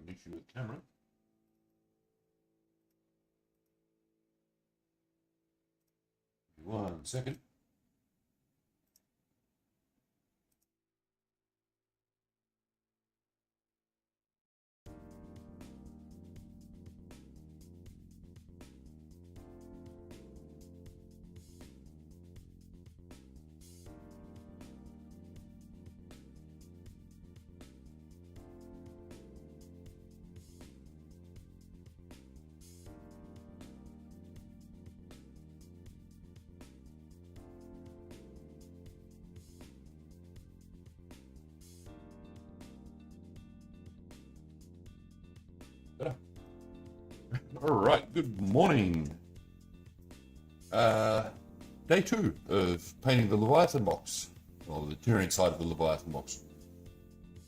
an issue with the camera. One second. Better. All right, good morning. Day 2 of painting the Leviathan box, or the Tyranid side of the Leviathan box.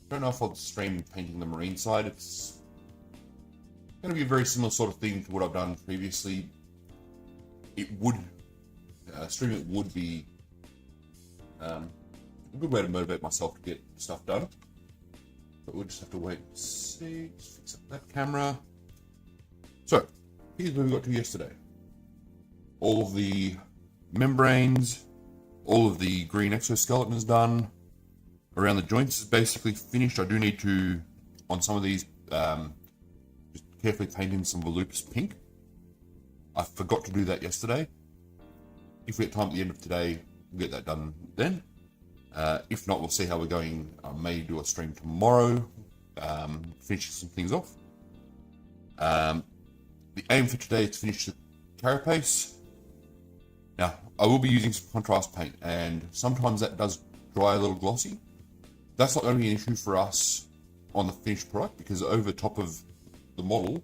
Don't know if I'll stream painting the Marine side. It's going to be a very similar sort of thing to what I've done previously. It would, streaming it would be a good way to motivate myself to get stuff done. But we'll just have to wait and see. Just fix up that camera. So, here's where we got to yesterday. All of the membranes, all of the green exoskeleton is done. Around the joints is basically finished. I do need to, on some of these, just carefully paint in some volupus pink. I forgot to do that yesterday. If we get time at the end of today, we'll get that done then. If not, we'll see how we're going. I may do a stream tomorrow, finish some things off. The aim for today is to finish the carapace. Now, I will be using some contrast paint, and sometimes that does dry a little glossy. That's not going to be an issue for us on the finished product, because over top of the model,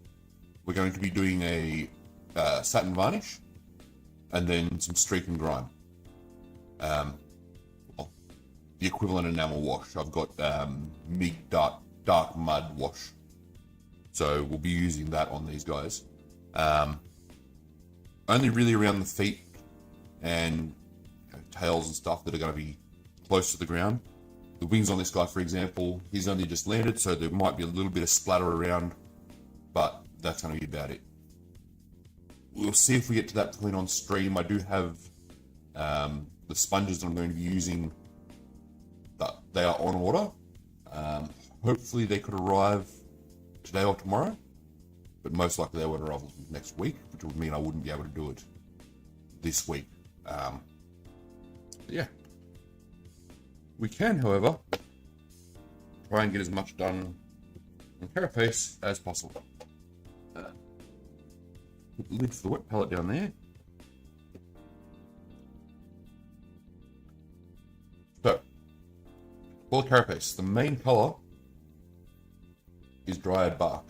we're going to be doing a satin varnish, and then some streak and grime. The equivalent enamel wash. I've got MIG dark mud wash, so we'll be using that on these guys. Only really around the feet and tails and stuff that are going to be close to the ground. The wings on this guy, for example, he's only just landed, so there might be a little bit of splatter around, but that's going to be about it. We'll see if we get to that point on stream. I do have the sponges that I'm going to be using. But they are on order. Hopefully they could arrive today or tomorrow, but most likely they would arrive next week, which would mean I wouldn't be able to do it this week. Yeah. We can, however, try and get as much done on carapace as possible. Put the lid for the wet palette down there. So, for the carapace, the main colour is Dryad bark.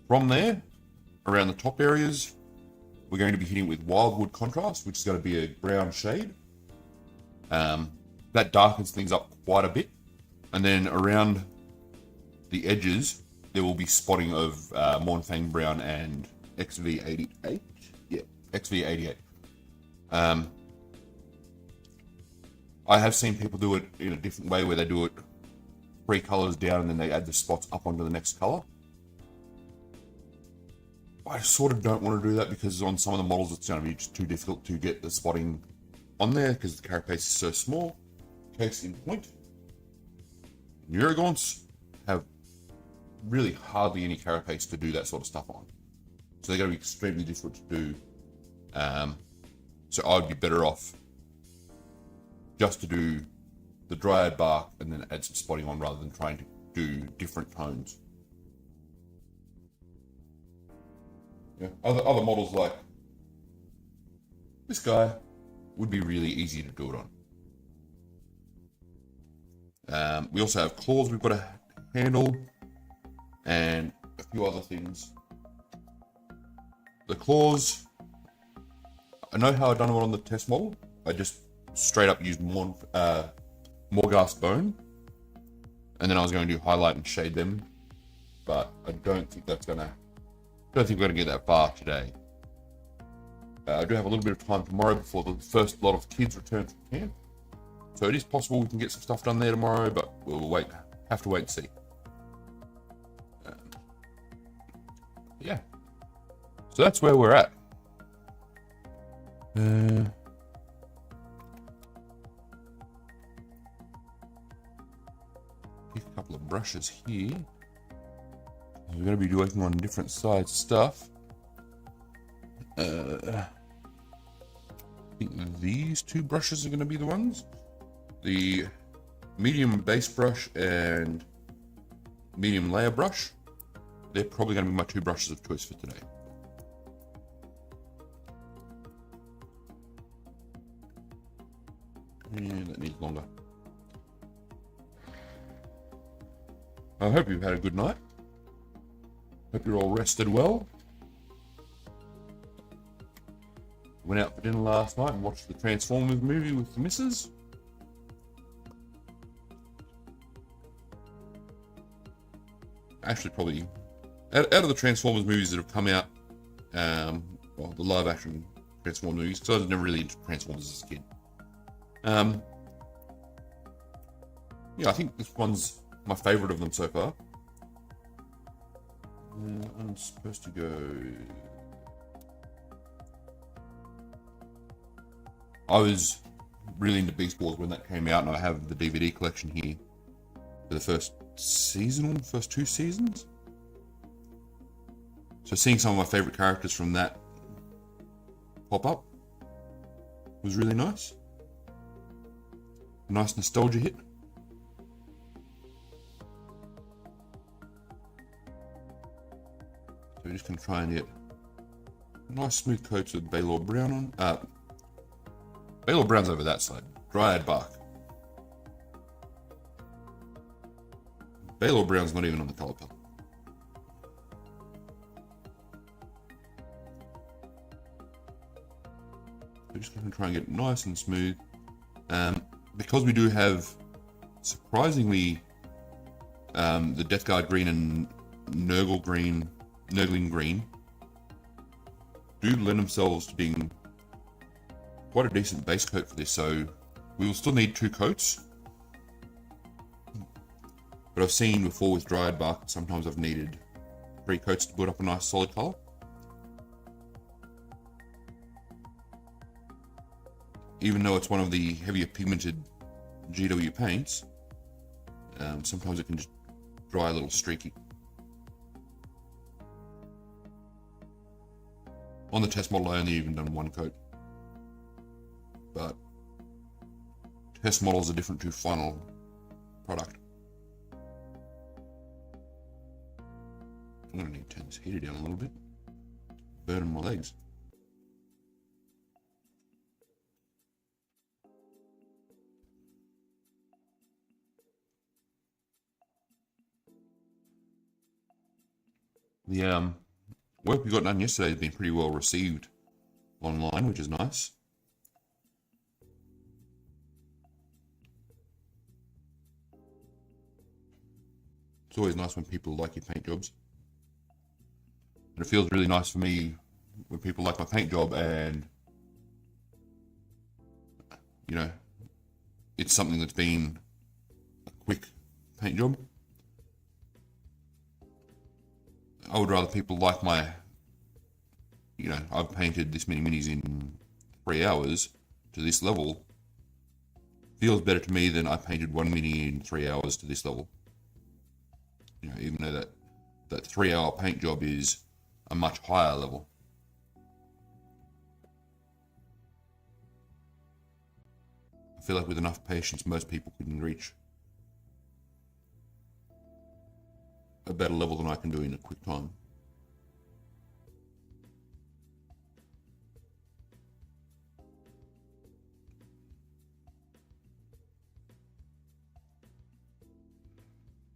From there, around the top areas, we're going to be hitting with wildwood contrast, which is going to be a brown shade. That darkens things up quite a bit. And then around the edges, there will be spotting of Mornfang brown and XV88. Yeah, XV88. I have seen people do it in a different way, where they do it 3 colors down and then they add the spots up onto the next color. I sort of don't want to do that, because on some of the models it's going to be just too difficult to get the spotting on there because the carapace is so small. Case in point, Neurogaunts have really hardly any carapace to do that sort of stuff on, so they're going to be extremely difficult to do. So I would be better off just to do the Dryad bark and then add some spotting on, rather than trying to do different tones. Yeah, other models like this guy would be really easy to do it on. We also have claws we've got to handle, and a few other things. The claws, I know how I've done it on the test model. I just straight up used Morghast bone, and then I was going to highlight and shade them, but I don't think we're going to get that far today. I do have a little bit of time tomorrow before the first lot of kids return from camp, so it is possible we can get some stuff done there tomorrow, but we'll have to wait and see. yeah. So that's where we're at. A couple of brushes here. We're going to be working on different size stuff. I think these two brushes are going to be the ones. The medium base brush and medium layer brush. They're probably going to be my two brushes of choice for today. And that needs longer. I hope you've had a good night. Hope you're all rested well. Went out for dinner last night and watched the Transformers movie with the missus. Actually, probably out of the Transformers movies that have come out, well, the live action Transformers movies, because I was never really into Transformers as a kid. Yeah, I think this one's my favorite of them so far. I'm supposed to go. I was really into Beast Wars when that came out, and I have the DVD collection here for the first season, first two seasons. So seeing some of my favorite characters from that pop up was really nice. A nice nostalgia hit. So we're just going to try and get nice smooth coats of Baylor Brown on. Baylor Brown's over that side. Dryad Bark. Baylor Brown's not even on the color palette. We're just going to try and get it nice and smooth. Because we do have surprisingly the Death Guard green and Nurgle green, Nurgling green do lend themselves to being quite a decent base coat for this, so we will still need two coats. But I've seen before with Dryad Bark, sometimes I've needed 3 coats to build up a nice solid colour. Even though it's one of the heavier pigmented GW paints, sometimes it can just dry a little streaky. On the test model I only even done 1 coat. But test models are different to final product. I'm going to need to turn this heater down a little bit. Burning my legs. The work we got done yesterday has been pretty well received online, which is nice. It's always nice when people like your paint jobs. And it feels really nice for me when people like my paint job and, you know, it's something that's been a quick paint job. I would rather people like my, you know, I've painted this many minis in 3 hours to this level. Feels better to me than I painted 1 mini in 3 hours to this level. You know, even though that 3 hour paint job is a much higher level. I feel like with enough patience, most people can reach a better level than I can do in a quick time.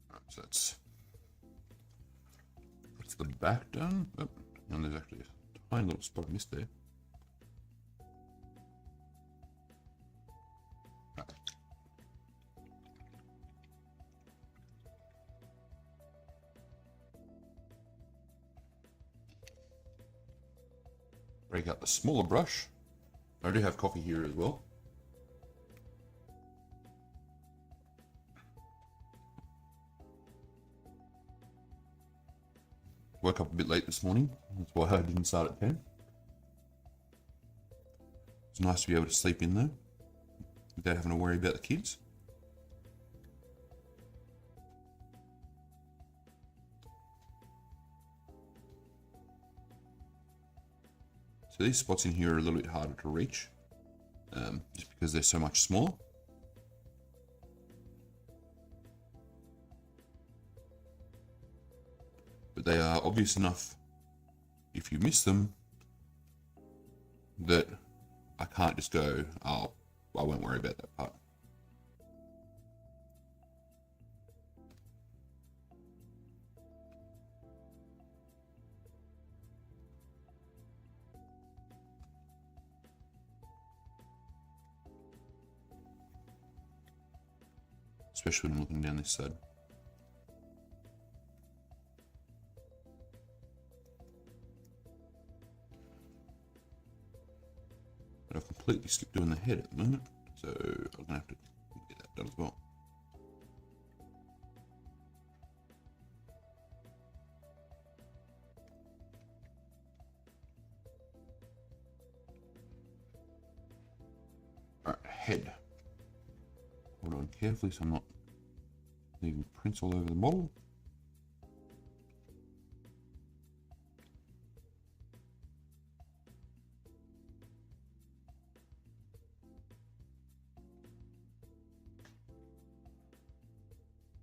Alright, so that's the back done. Oh, and there's actually a tiny little spot I missed there. Right. Break out the smaller brush. I do have coffee here as well. Woke up a bit late this morning. That's why I didn't start at 10. It's nice to be able to sleep in though, without having to worry about the kids. So these spots in here are a little bit harder to reach, just because they're so much smaller. But they are obvious enough, if you miss them, that I can't just go, oh, I won't worry about that part. Especially when I'm looking down this side. But I've completely skipped doing the head at the moment, so I'm gonna have to get that done as well. Alright, head. Hold on carefully so I'm not leaving prints all over the model.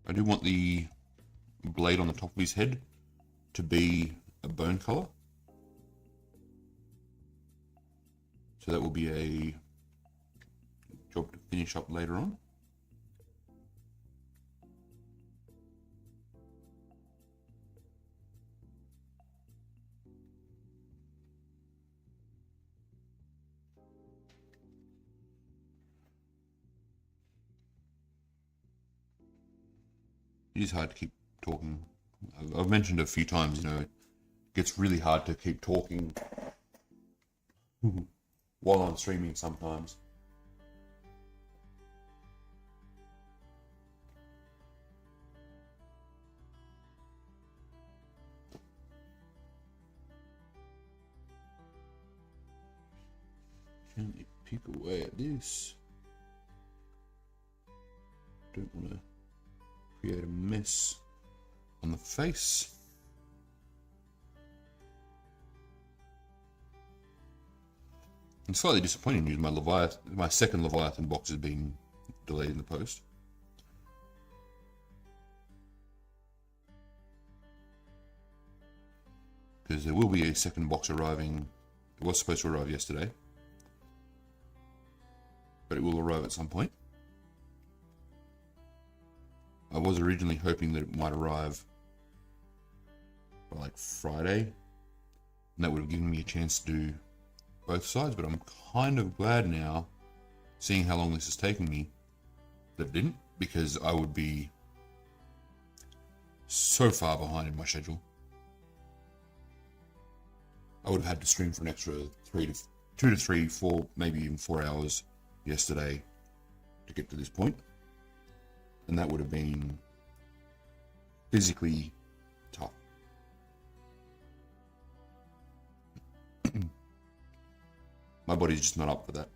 I do want the blade on the top of his head to be a bone color. So that will be a job to finish up later on. It is hard to keep talking. I've mentioned a few times, you know, it gets really hard to keep talking while I'm streaming sometimes. Can you pick away at this? Don't want to create a mess on the face. I'm slightly disappointed news. My second Leviathan box has been delayed in the post. Because there will be a second box arriving. It was supposed to arrive yesterday, but it will arrive at some point. I was originally hoping that it might arrive by like Friday, and that would have given me a chance to do both sides, but I'm kind of glad now, seeing how long this has taken me, that it didn't, because I would be so far behind in my schedule. I would have had to stream for an extra 2 to 3, 4, maybe even 4 hours yesterday to get to this point. And that would have been physically tough. My body's just not up for that.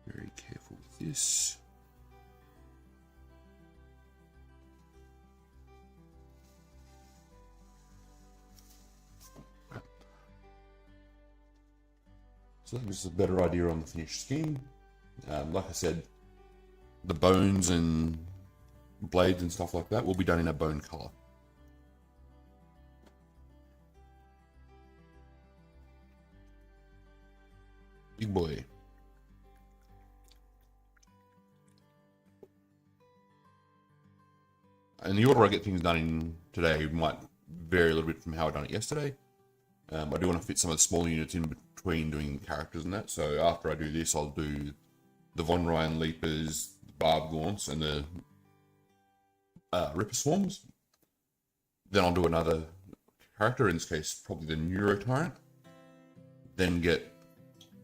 Very careful with this. So that gives us a better idea on the finished skin. Like I said, the bones and blades and stuff like that will be done in a bone color. Big boy. And the order I get things done in today might vary a little bit from how I done it yesterday. I do want to fit some of the small units in between doing characters and that. So after I do this, I'll do the Von Ryan Leapers, the Barb Gaunts, and the Ripper Swarms. Then I'll do another character, in this case probably the Neuro Tyrant. Then get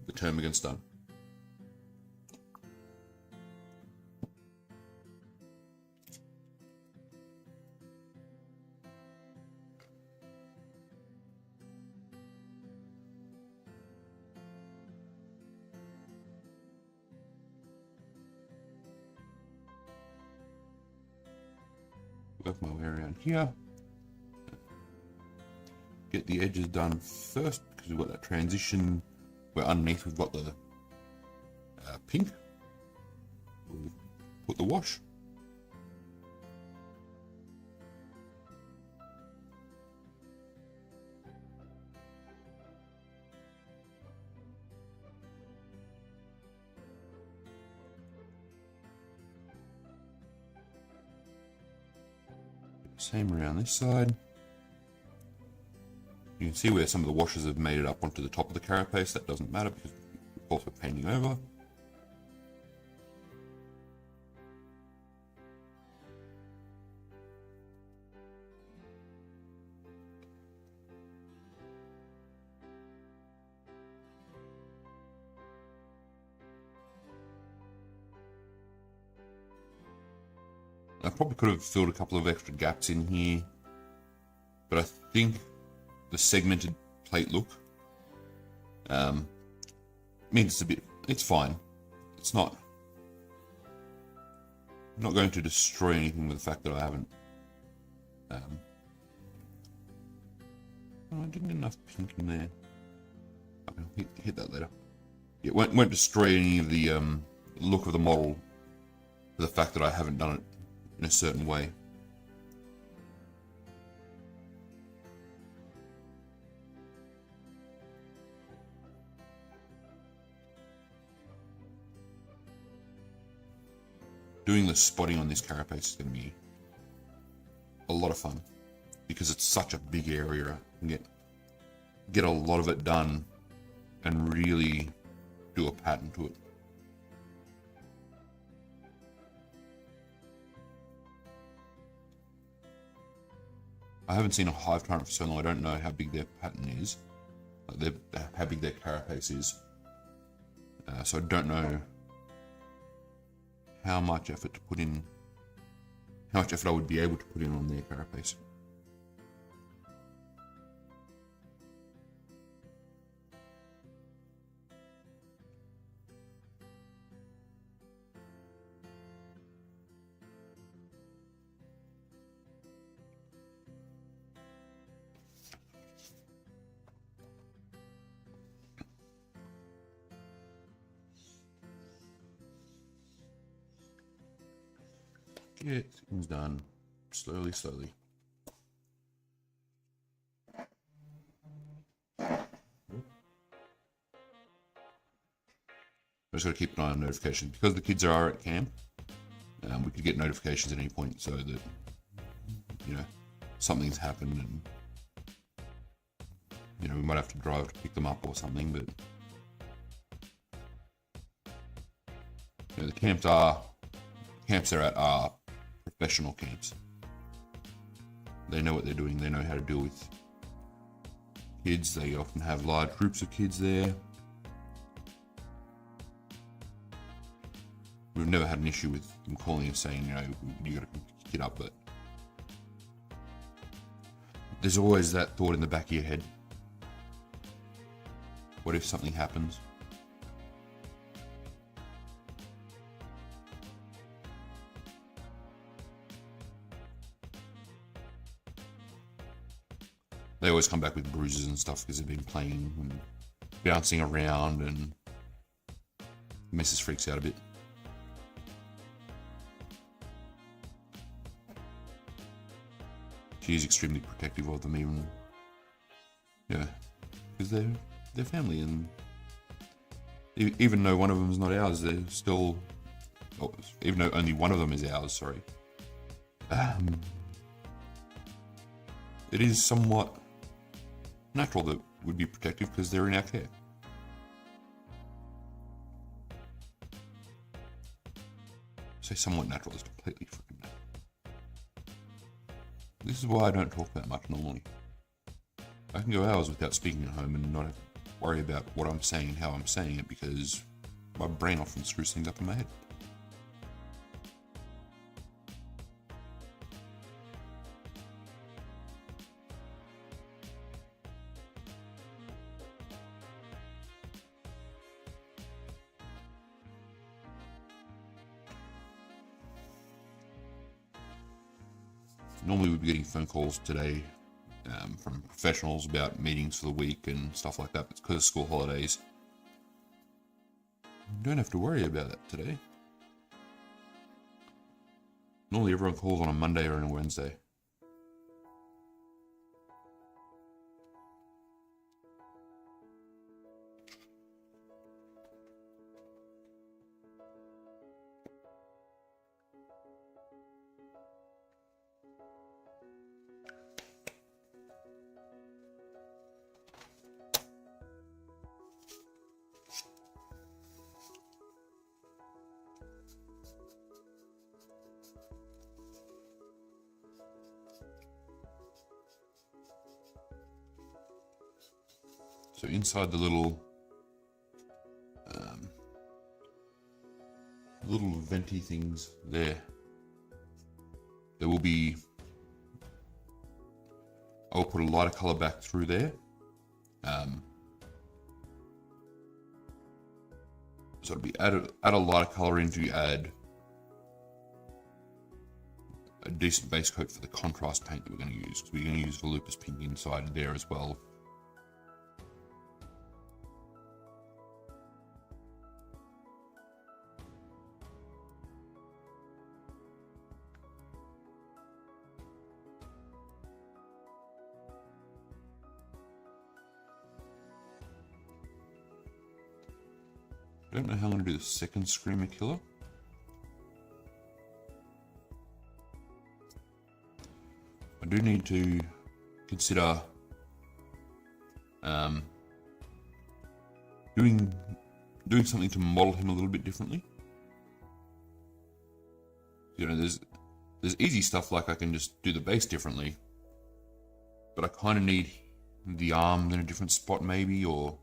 the termagant's done. Work my way around here. Get the edges done first because we've got that transition where underneath we've got the pink. We'll put the wash. Same around this side. You can see where some of the washes have made it up onto the top of the carapace. That doesn't matter because we're also painting over. I probably could have filled a couple of extra gaps in here, but I think the segmented plate look means it's fine. It's not going to destroy anything with the fact that I haven't I didn't get enough pink in there. I'll hit that later. It won't destroy any of the look of the model for the fact that I haven't done it in a certain way. Doing the spotting on this carapace is going to be a lot of fun because it's such a big area. You can get a lot of it done and really do a pattern to it. I haven't seen a hive tyrant for so long. I don't know how big their pattern is, like how big their carapace is. So I don't know how much effort to put in, how much effort I would be able to put in on their carapace. Get things done slowly, slowly. I just got to keep an eye on notifications because the kids are at camp. We could get notifications at any point so that, you know, something's happened and, you know, we might have to drive to pick them up or something. But you know, the camps they're at are professional camps. They know what they're doing. They know how to deal with kids. They often have large groups of kids there. We've never had an issue with them calling and saying, you know, you got to pick your kid up, but there's always that thought in the back of your head. What if something happens? They always come back with bruises and stuff because they've been playing and bouncing around, and Mrs. freaks out a bit. She's extremely protective of them, because they're family, and even though one of them is not ours, they're still, even though only one of them is ours, sorry. It is somewhat natural that we'd be protective because they're in our care. Say somewhat natural is completely freaking natural. This is why I don't talk that much normally. I can go hours without speaking at home and not worry about what I'm saying and how I'm saying it, because my brain often screws things up in my head. Normally we'd be getting phone calls today from professionals about meetings for the week and stuff like that, but because of school holidays, you don't have to worry about that today. Normally everyone calls on a Monday or on a Wednesday. So inside the little venti things there will be, I'll put a lighter color back through there. So it'll be add a lighter color in to add a decent base coat for the contrast paint that we're going to use. We're going to use Volupus pink inside there as well. I don't know how I'm going to do the second Screamer Killer. I do need to consider doing something to model him a little bit differently. You know, there's easy stuff like I can just do the base differently, but I kind of need the arms in a different spot maybe, or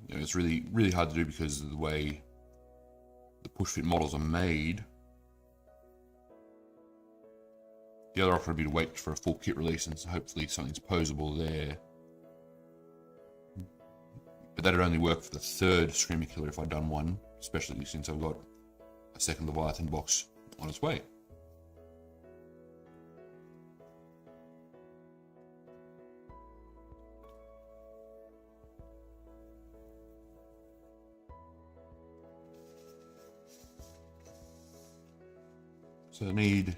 you know, it's really hard to do because of the way the push fit models are made. The other option would be to wait for a full kit release and so hopefully something's posable there. But that'd only work for the third Screamer Killer if I'd done one, especially since I've got a second Leviathan box on its way. So I need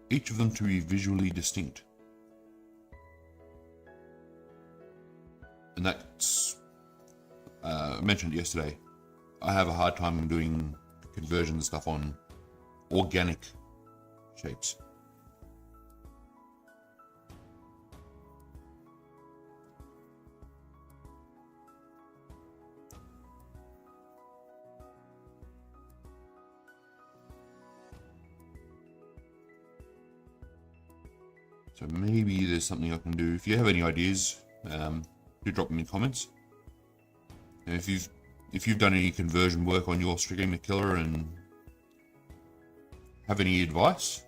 each of them to be visually distinct. And that's, I mentioned yesterday, I have a hard time doing conversion and stuff on organic shapes. So maybe there's something I can do. If you have any ideas, do drop them in comments. And if you've done any conversion work on your Screamer Killer and have any advice,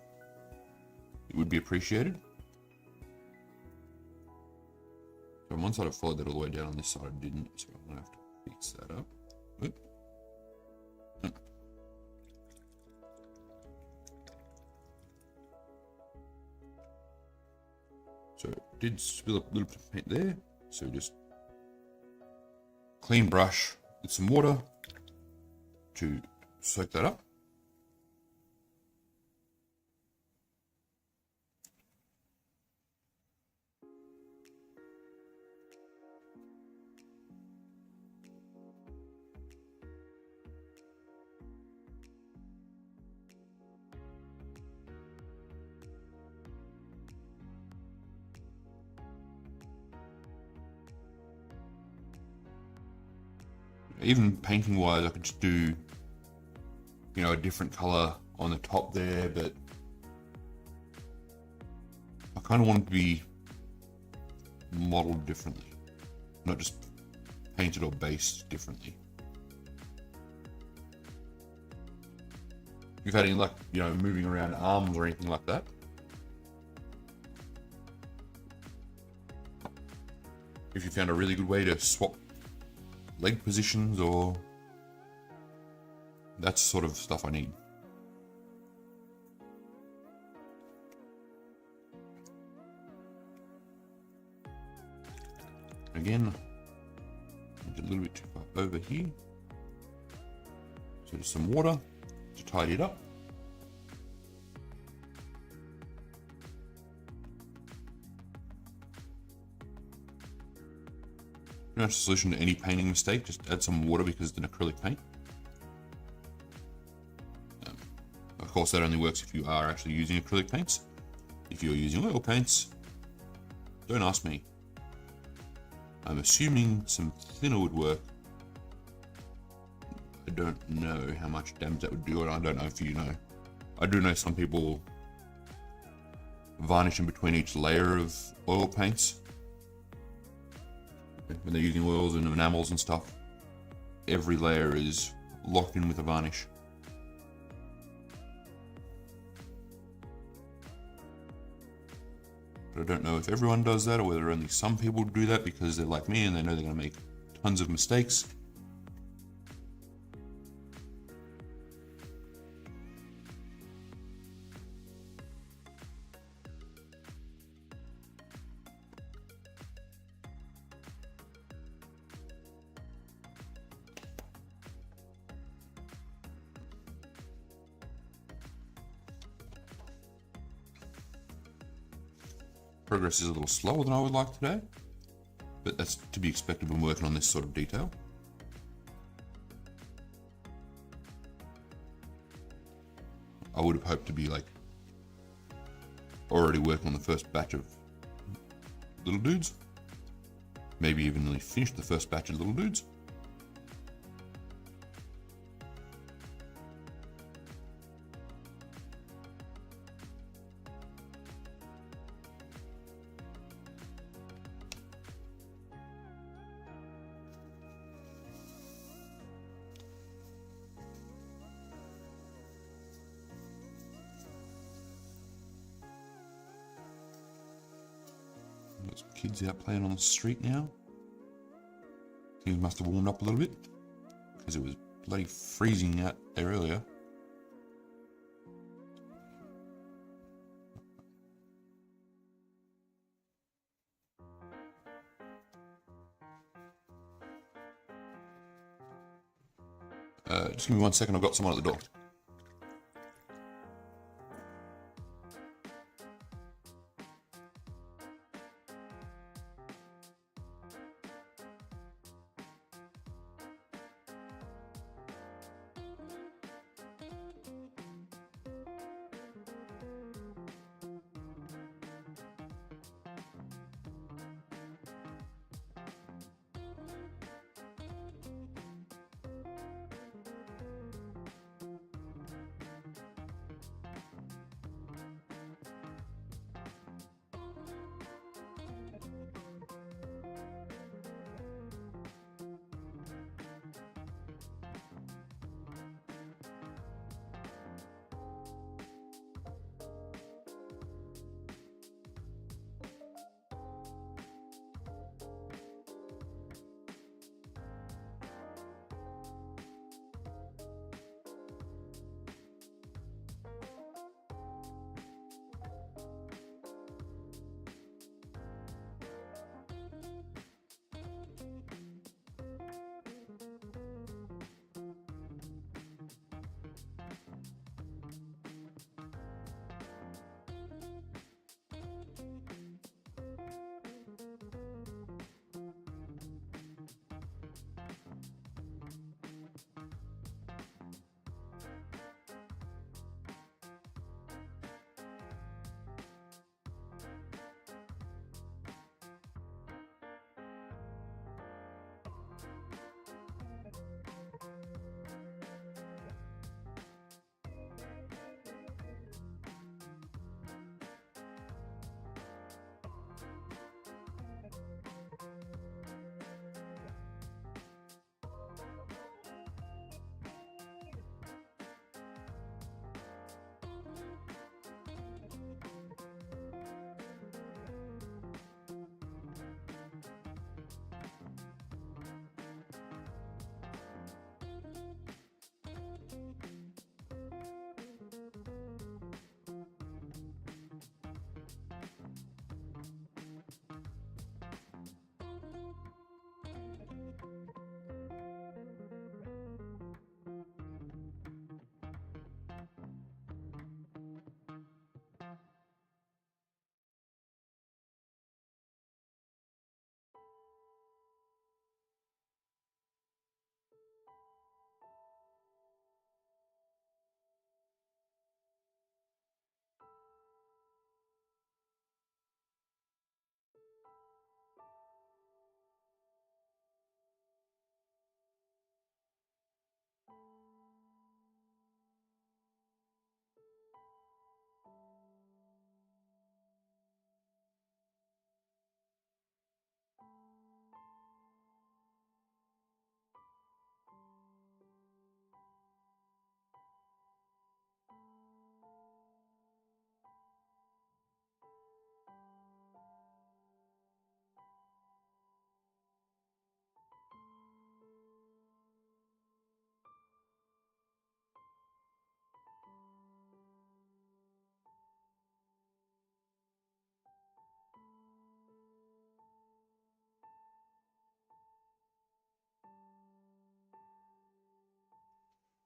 it would be appreciated. So on one side I followed that all the way down, on this side I didn't, so I'm gonna have to fix that up. Oop. So it did spill a little bit of paint there, so just clean brush with some water to soak that up. Even painting wise, I could just do, you know, a different color on the top there, but I kind of want it to be modeled differently, not just painted or based differently. If you've had any luck, moving around arms or anything like that, if you found a really good way to swap leg positions, or that's sort of stuff I need. Again, a little bit too far over here. So just some water to tidy it up. Pretty much the solution to any painting mistake, just add some water because it's an acrylic paint. Of course, that only works if you are actually using acrylic paints. If you're using oil paints, don't ask me. I'm assuming some thinner would work. I don't know how much damage that would do, and I don't know if you know. I do know some people varnish in between each layer of oil paints. When they're using oils and enamels and stuff, every layer is locked in with a varnish. But I don't know if everyone does that or whether only some people do that because they're like me and they know they're going to make tons of mistakes. Progress is a little slower than I would like today, but that's to be expected when working on this sort of detail. I would have hoped to be already working on the first batch of little dudes, maybe even nearly finished the first batch of little dudes. There's kids out playing on the street now. Things must have warmed up a little bit because it was bloody freezing out there earlier. Just give me 1 second, I've got someone at the door.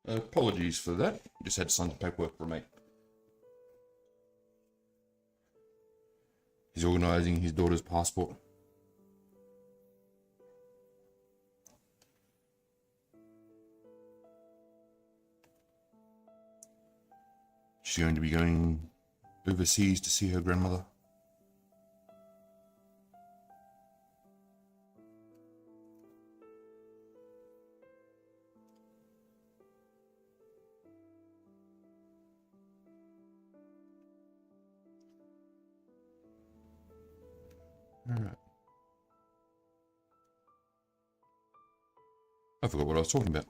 Apologies for that. Just had to sign the paperwork for a mate. He's organising his daughter's passport. She's going to be going overseas to see her grandmother. Alright. I forgot what I was talking about.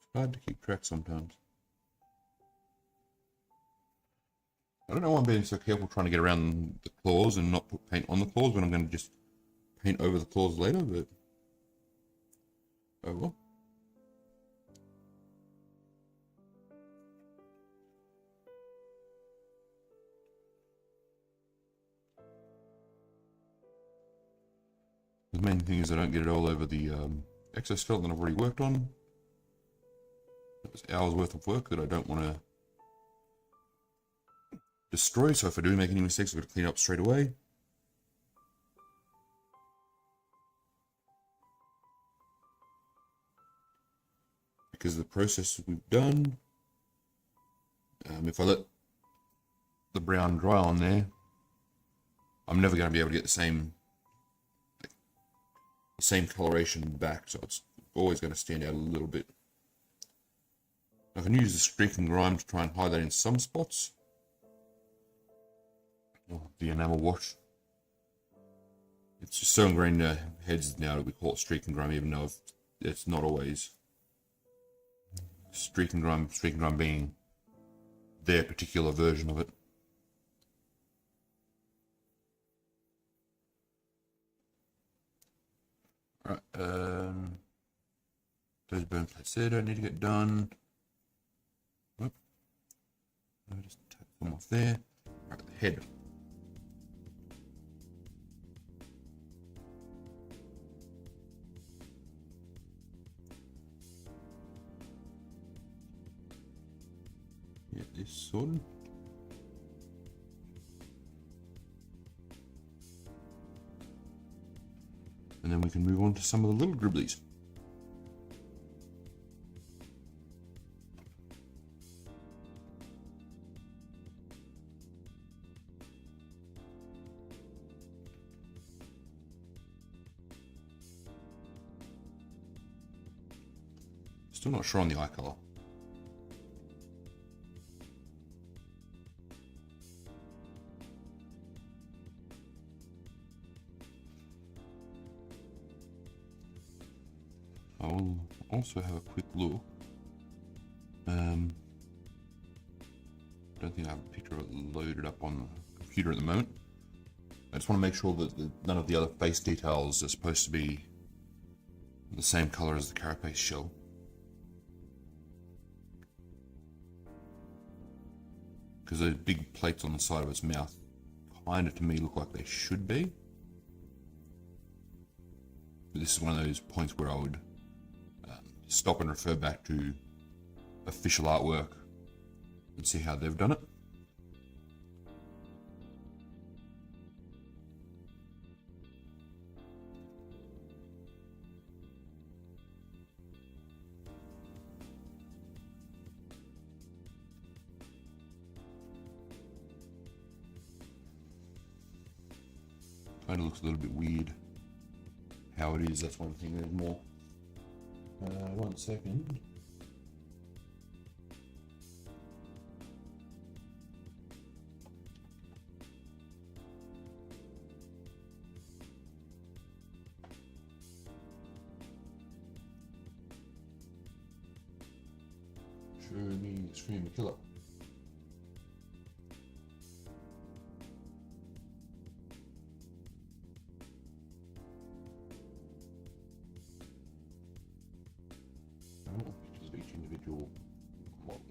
It's hard to keep track sometimes. I don't know why I'm being so careful trying to get around the claws and not put paint on the claws when I'm going to just paint over the claws later, but oh well. The main thing is I don't get it all over the exoskeleton I've already worked on. That was hours worth of work that I don't want to destroy, so if I do make any mistakes, I've got to clean up straight away. Because of the process we've done, if I let the brown dry on there, I'm never going to be able to get the same coloration back, so it's always going to stand out a little bit. I can use the streak and grime to try and hide that in some spots. Oh, the enamel wash. It's just so ingrained in our heads now that we call it streak and grime, even though it's not always. Streak and grime being their particular version of it. Alright, those bone plates there don't need to get done. Oh, I'll just take them off there. Alright, the head. Get this sorted. And then we can move on to some of the little dribblies. Still not sure on the eye color. I'll also have a quick look. Don't think I have a picture of it loaded up on the computer at the moment. I just want to make sure that none of the other face details are supposed to be the same color as the carapace shell. Because those big plates on the side of its mouth kind of to me look like they should be. But this is one of those points where I would stop and refer back to official artwork and see how they've done it. Kind of looks a little bit weird how it is. That's one thing. There's more. 1 second. Show me the Scream Killer. Pictures of each individual model.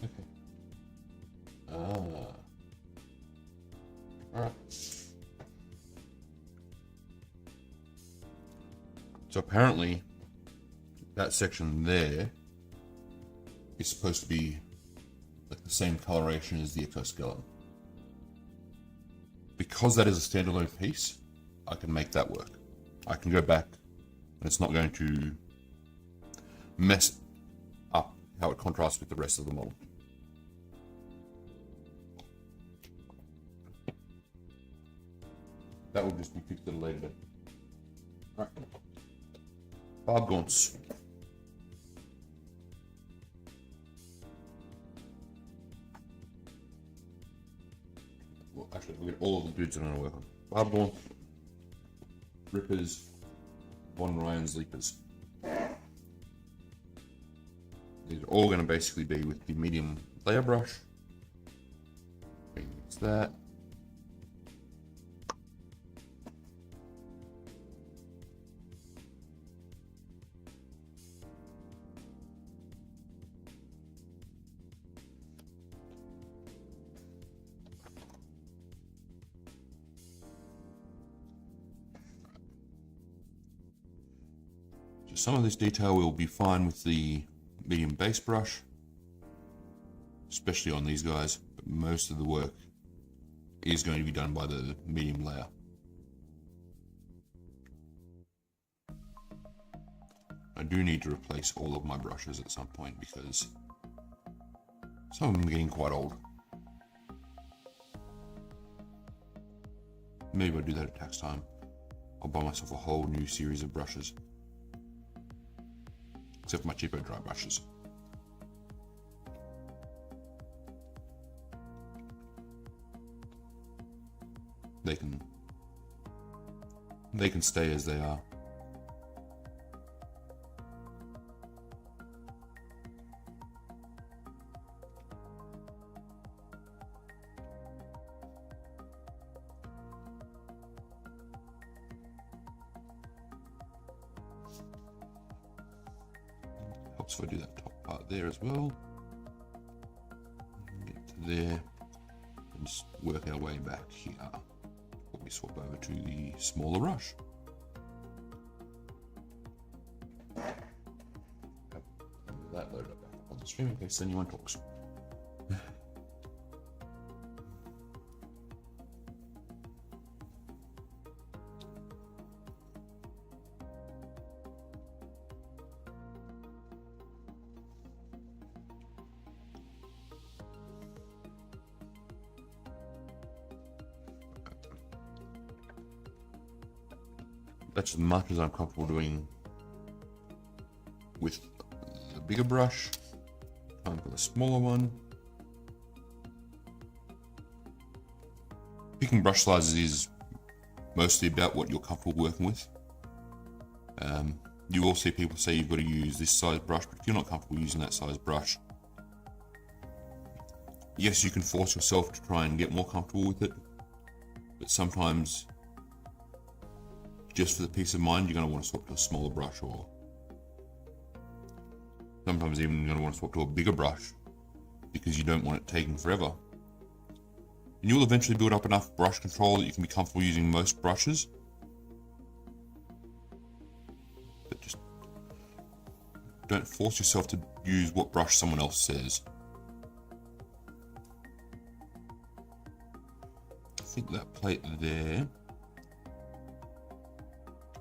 Okay. So apparently that section there is supposed to be like the same coloration as the exoskeleton. Because that is a standalone piece, I can make that work. I can go back and it's not going to mess up how it contrasts with the rest of the model. That will just be fixed at a later date. Right. Barb gaunts. Well, actually, look at all of the dudes that I'm going to work on. Barb gaunt, rippers, Von Ryan's leapers. These are all going to basically be with the medium layer brush. Mix that. Some of this detail will be fine with the medium base brush, especially on these guys, but most of the work is going to be done by the medium layer. I do need to replace all of my brushes at some point because some of them are getting quite old. Maybe I'll do that at tax time. I'll buy myself a whole new series of brushes. Except for my cheapo dry brushes. They can stay as they are. Helps if I do that top part there as well. Get to there and just work our way back here. Before we swap over to the smaller brush. Have that loaded up on the stream in case anyone talks. That's as much as I'm comfortable doing with the bigger brush. Time for the smaller one. Picking brush sizes is mostly about what you're comfortable working with. You will see people say you've got to use this size brush, but if you're not comfortable using that size brush, yes, you can force yourself to try and get more comfortable with it, but sometimes just for the peace of mind, you're going to want to swap to a smaller brush, or sometimes even you're going to want to swap to a bigger brush because you don't want it taking forever. And you'll eventually build up enough brush control that you can be comfortable using most brushes. But just don't force yourself to use what brush someone else says. I think that plate there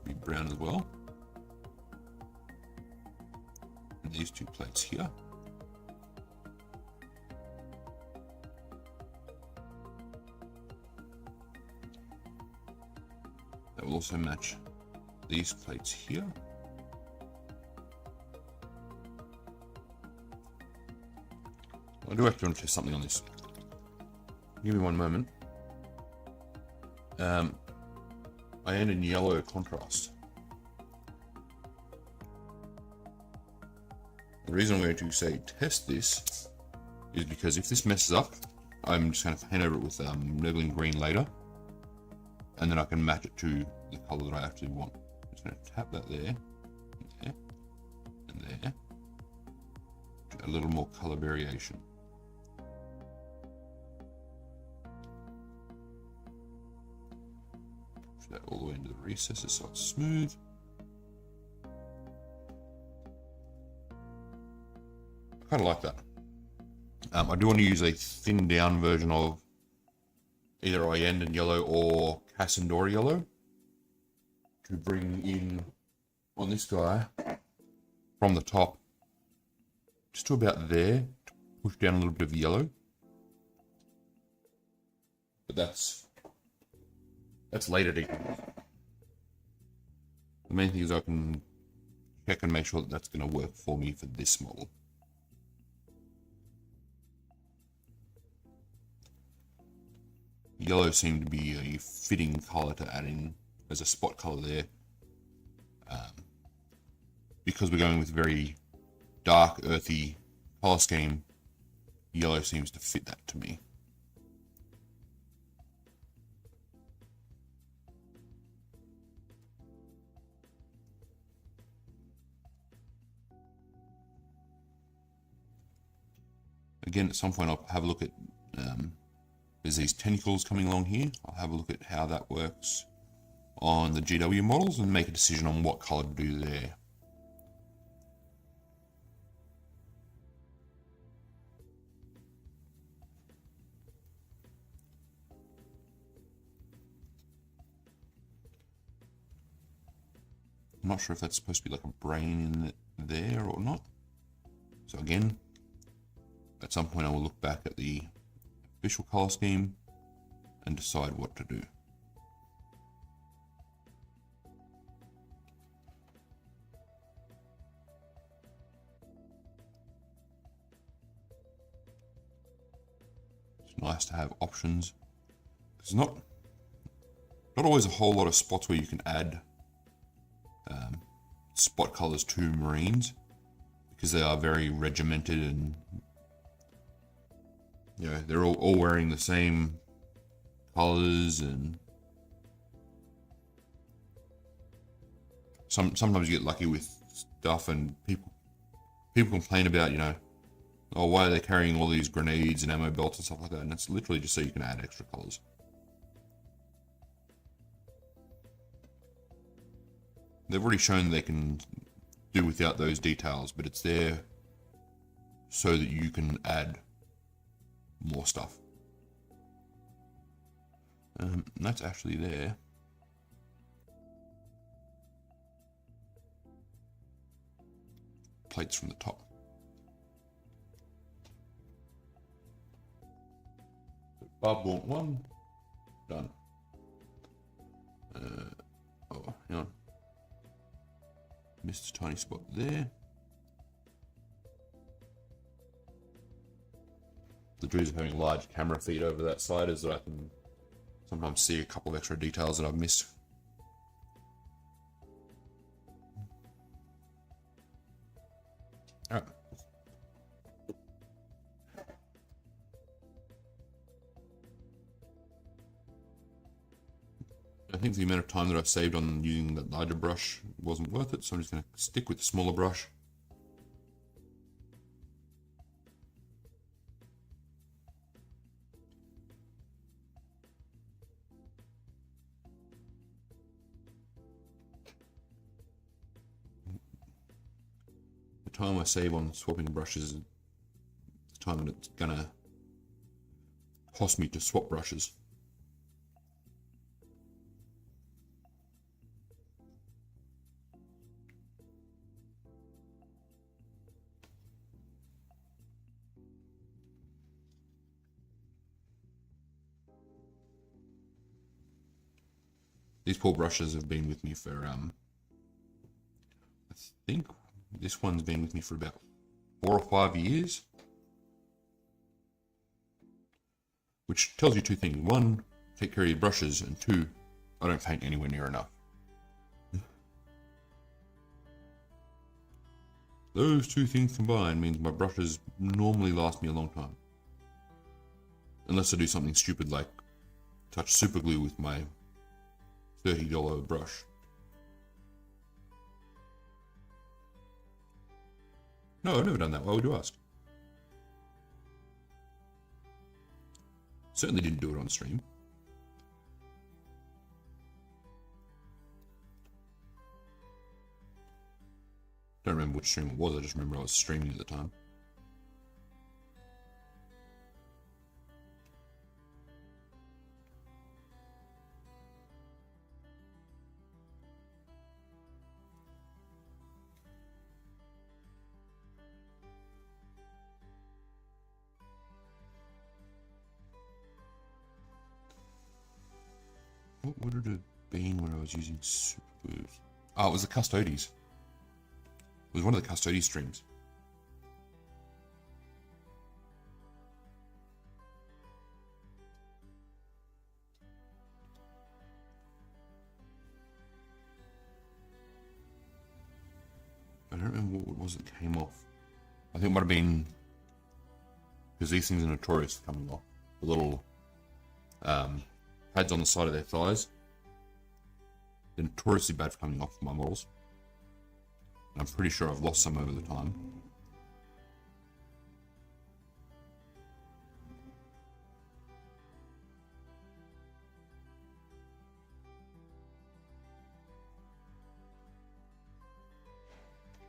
be brown as well. And these two plates here. That will also match these plates here. I do have to test something on this. Give me one moment. I end in yellow contrast. The reason I'm going to say test this is because if this messes up, I'm just going to paint over it with Nergling green later, and then I can match it to the color that I actually want. I'm just going to tap that there, and there, a little more color variation. That all the way into the recesses so it's smooth. kind of like that. I do want to use a thinned down version of either Oyenden yellow or Cassandora yellow to bring in on this guy from the top just to about there, to push down a little bit of yellow. But that's later details. The main thing is I can check and make sure that that's going to work for me for this model. Yellow seemed to be a fitting color to add in as a spot color there. Because we're going with very dark, earthy color scheme, yellow seems to fit that to me. Again, at some point I'll have a look at, there's these tentacles coming along here. I'll have a look at how that works on the GW models and make a decision on what color to do there. I'm not sure if that's supposed to be like a brain in there or not. So again, at some point I will look back at the official color scheme and decide what to do. It's nice to have options. There's not always a whole lot of spots where you can add spot colors to Marines, because they are very regimented and they're all wearing the same colors, and sometimes you get lucky with stuff and people complain about, oh, why are they carrying all these grenades and ammo belts and stuff like that, and it's literally just so you can add extra colors. They've already shown they can do without those details, but it's there so that you can add more stuff. That's actually there. Plates from the top. Bob want one. Done. Oh, hang on. Missed a tiny spot there. The joys of having a large camera feed over that side is that I can sometimes see a couple of extra details that I've missed. Alright. I think the amount of time that I saved on using that larger brush wasn't worth it, so I'm just going to stick with the smaller brush. The time I save on swapping brushes is the time that it's going to cost me to swap brushes. These poor brushes have been with me for, I think this one's been with me for about 4 or 5 years. Which tells you two things. One, take care of your brushes, and two, I don't paint anywhere near enough. Those two things combined means my brushes normally last me a long time. Unless I do something stupid like touch super glue with my $30 brush. No, I've never done that. Why would you ask? Certainly didn't do it on stream. Don't remember which stream it was. I just remember I was streaming at the time. What would it have been when I was using super boost? Oh, it was the Custodes. It was one of the Custodes streams. I don't remember what it was that came off. I think it might have been because these things are notorious for coming off. The little pads on the side of their thighs. They're notoriously bad for coming off my models. And I'm pretty sure I've lost some over the time.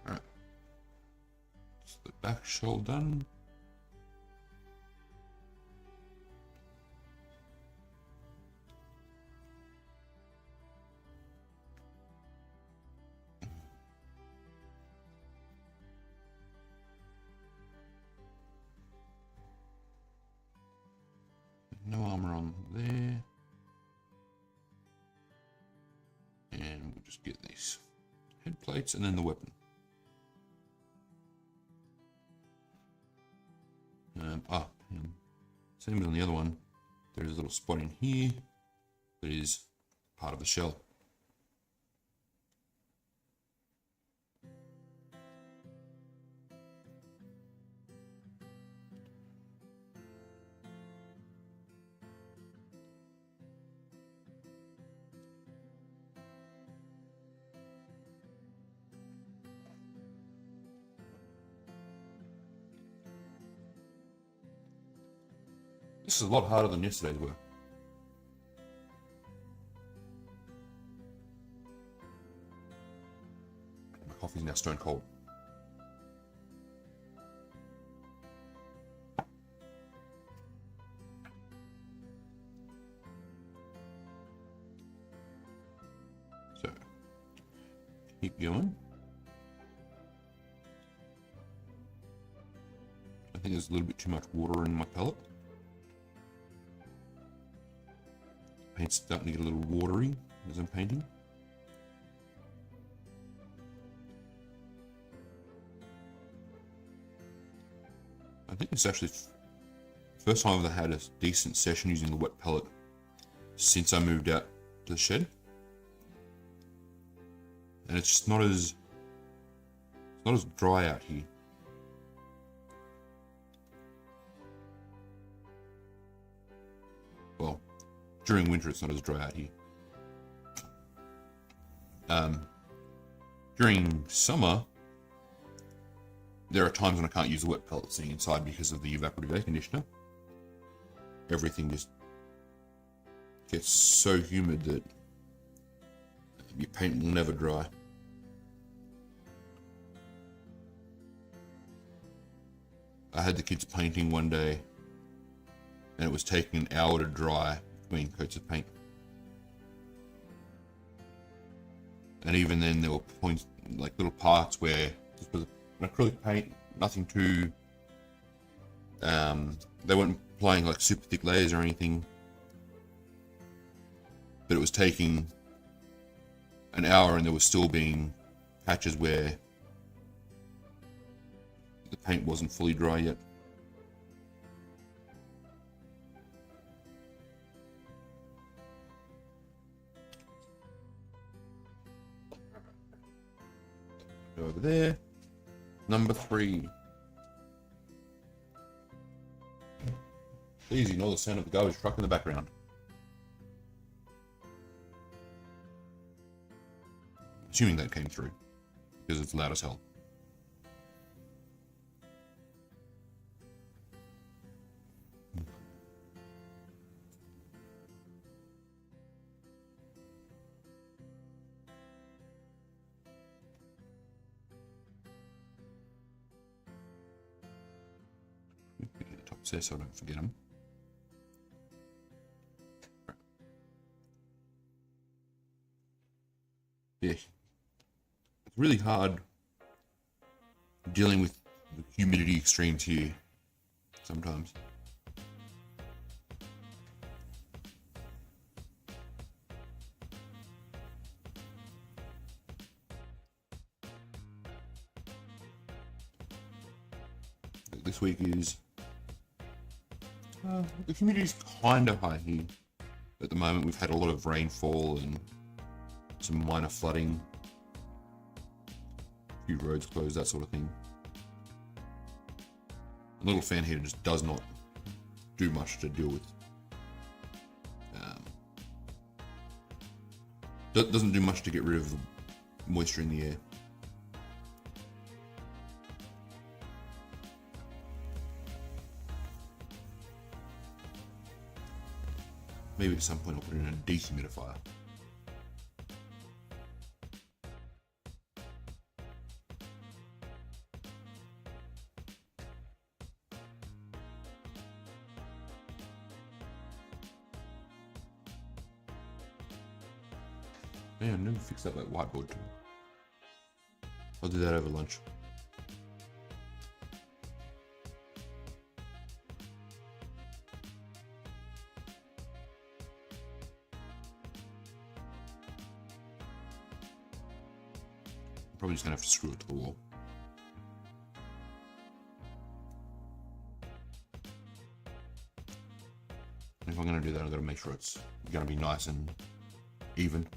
Alright. So the back shell done. No armor on there. And we'll just get these head plates and then the weapon. Same as on the other one. There's a little spot in here that is part of the shell. This is a lot harder than yesterday's were. My coffee's now stone cold. So, keep going. I think there's a little bit too much water in my pellet. Paint's starting to get a little watery as I'm painting. I think it's actually the first time I've had a decent session using the wet pellet since I moved out to the shed. And it's just not as dry out here. Well, during winter it's not as dry out here. During summer, there are times when I can't use the wet pellet sitting inside because of the evaporative air conditioner. Everything just gets so humid that your paint will never dry. I had the kids painting one day and it was taking an hour to dry between coats of paint. And even then there were points, like little parts where this was an acrylic paint, nothing too, they weren't applying like super thick layers or anything, but it was taking an hour and there was still being patches where the paint wasn't fully dry yet. Go over there. Number 3. Easy, you know the sound of the garbage truck in the background. Assuming that came through, because it's loud as hell. Top there so I don't forget them. Yeah, it's really hard dealing with the humidity extremes here sometimes. this week is the humidity's kind of high here. At the moment, we've had a lot of rainfall and some minor flooding, a few roads closed, that sort of thing. A little fan heater just does not do much to deal with. Doesn't do much to get rid of the moisture in the air. Maybe at some point I'll put in a dehumidifier. Man, I never fixed up that whiteboard tool. I'll do that over lunch. I'm probably just gonna have to screw it to the wall. And if I'm gonna do that, I've got to make sure it's gonna be nice and even.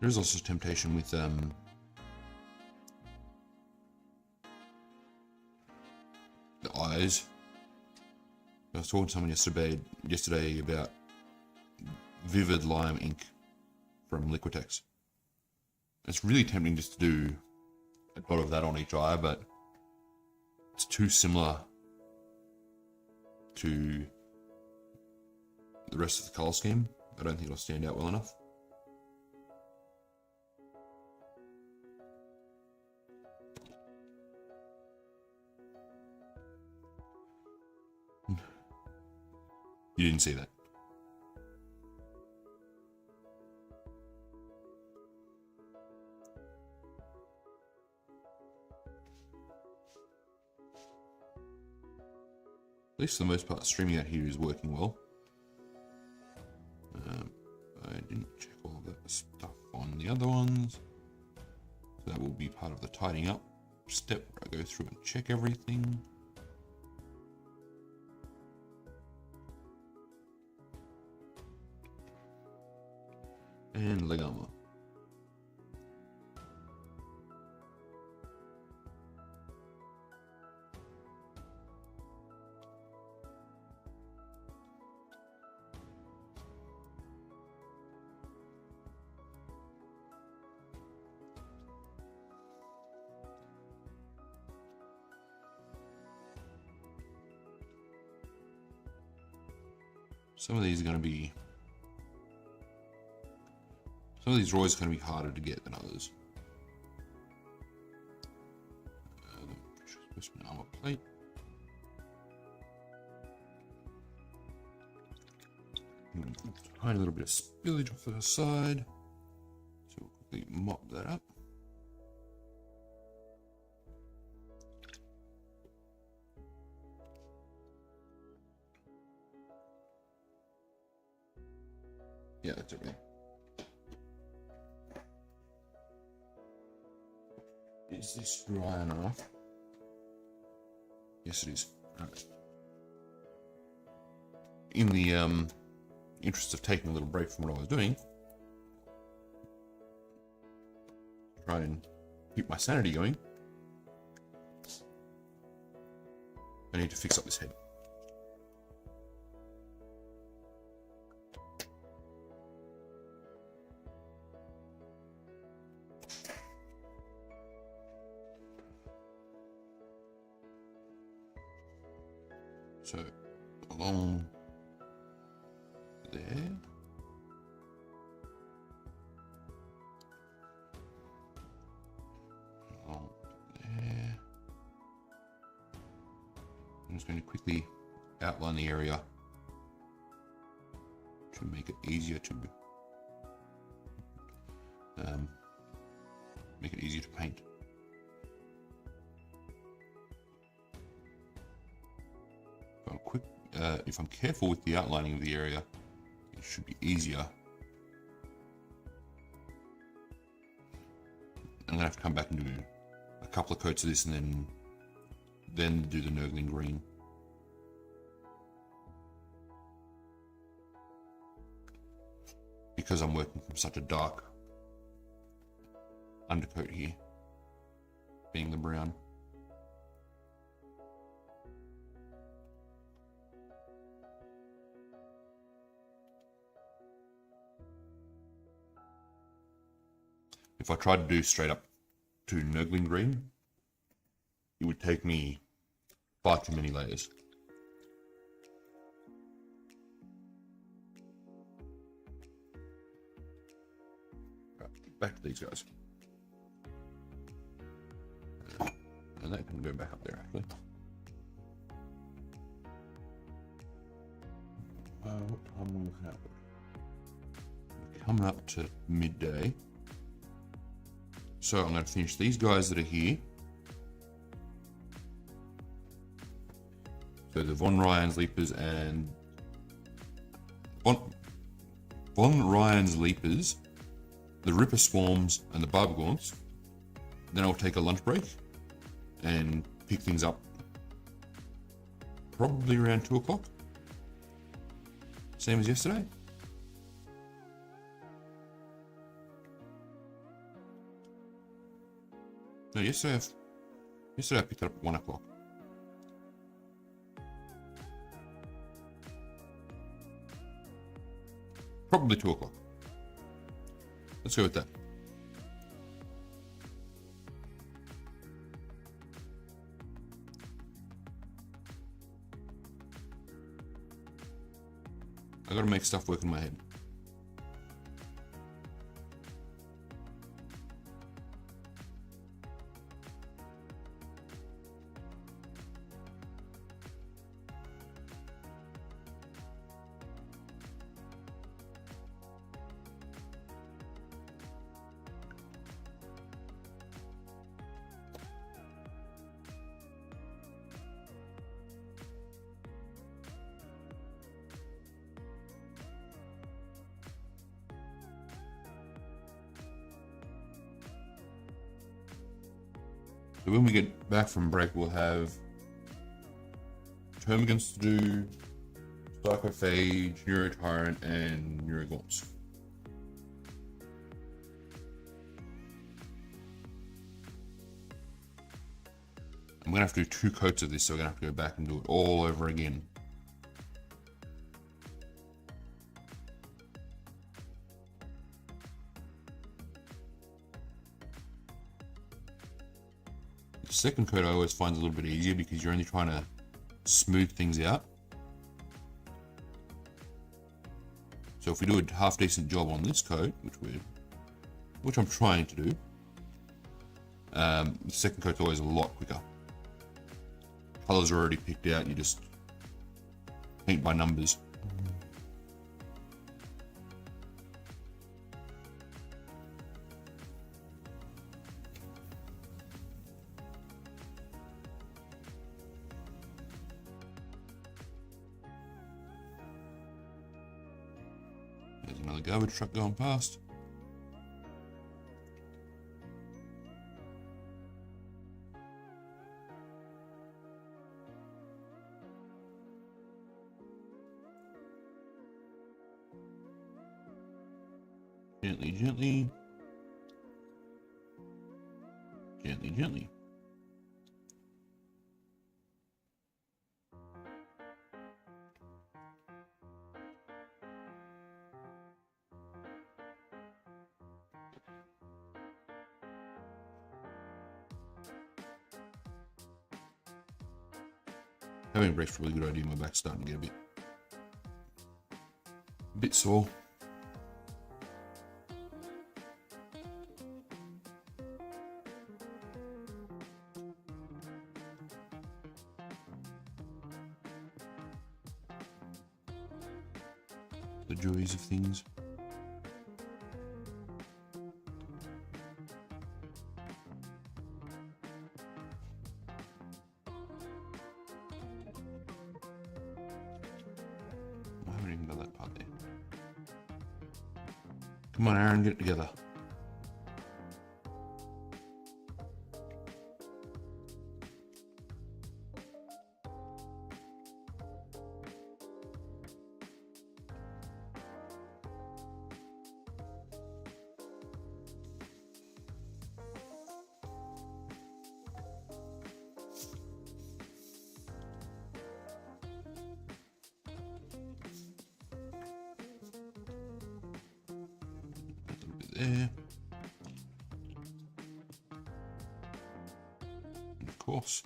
There's also temptation with the eyes. I was talking to someone yesterday about vivid lime ink from Liquitex. It's really tempting just to do a dot of that on each eye, but it's too similar to the rest of the colour scheme. I don't think it'll stand out well enough. You didn't see that. At least for the most part, streaming out here is working well. I didn't check all of that stuff on the other ones. So that will be part of the tidying up step where I go through and check everything. And leg armor. Some of these drawers are going to be harder to get than others. The armor plate. Tiny little bit of spillage off to the side. So we'll quickly mop that up. Yeah, that's everything. Is this dry enough? Yes, it is. Right. In the interest of taking a little break from what I was doing, try and keep my sanity going, I need to fix up this head. So along there, along there. I'm just going to quickly outline the area to make it easier to paint. If I'm careful with the outlining of the area, it should be easier. I'm gonna have to come back and do a couple of coats of this, and then do the Nurgling green. Because I'm working from such a dark undercoat here, being the brown. If I tried to do straight up to Nurgling green, it would take me far too many layers. Right, back to these guys. And that can go back up there actually. What time are we looking at? We're coming up to midday. So I'm going to finish these guys that are here. So the Von Ryan's Leapers and Von Ryan's Leapers, the Ripper Swarms and the Barbagorns. Then I'll take a lunch break and pick things up probably around 2 o'clock. Same as yesterday. No, yesterday I picked it up at 1 o'clock. Probably 2 o'clock. Let's go with that. I gotta make stuff work in my head. So when we get back from break, we'll have Termagants to do, Sarcophage, Neurotyrant, and Neurogaunts. I'm going to have to do 2 coats of this, so I'm going to have to go back and do it all over again. The second coat I always find a little bit easier because you're only trying to smooth things out. So if we do a half decent job on this coat, which I'm trying to do, the second coat's always a lot quicker. Colors are already picked out, you just paint by numbers. There's another garbage truck going past. Gently, gently. Gently, gently. Having a break's probably a good idea. My back's starting to get a bit sore. the joys of things. I haven't even got that part there. Come on, Aaron, get it together. There. And of course,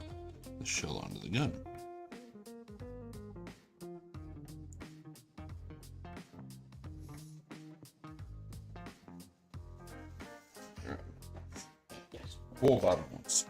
the shell under the gun. Right. Yes. 4 bottom ones.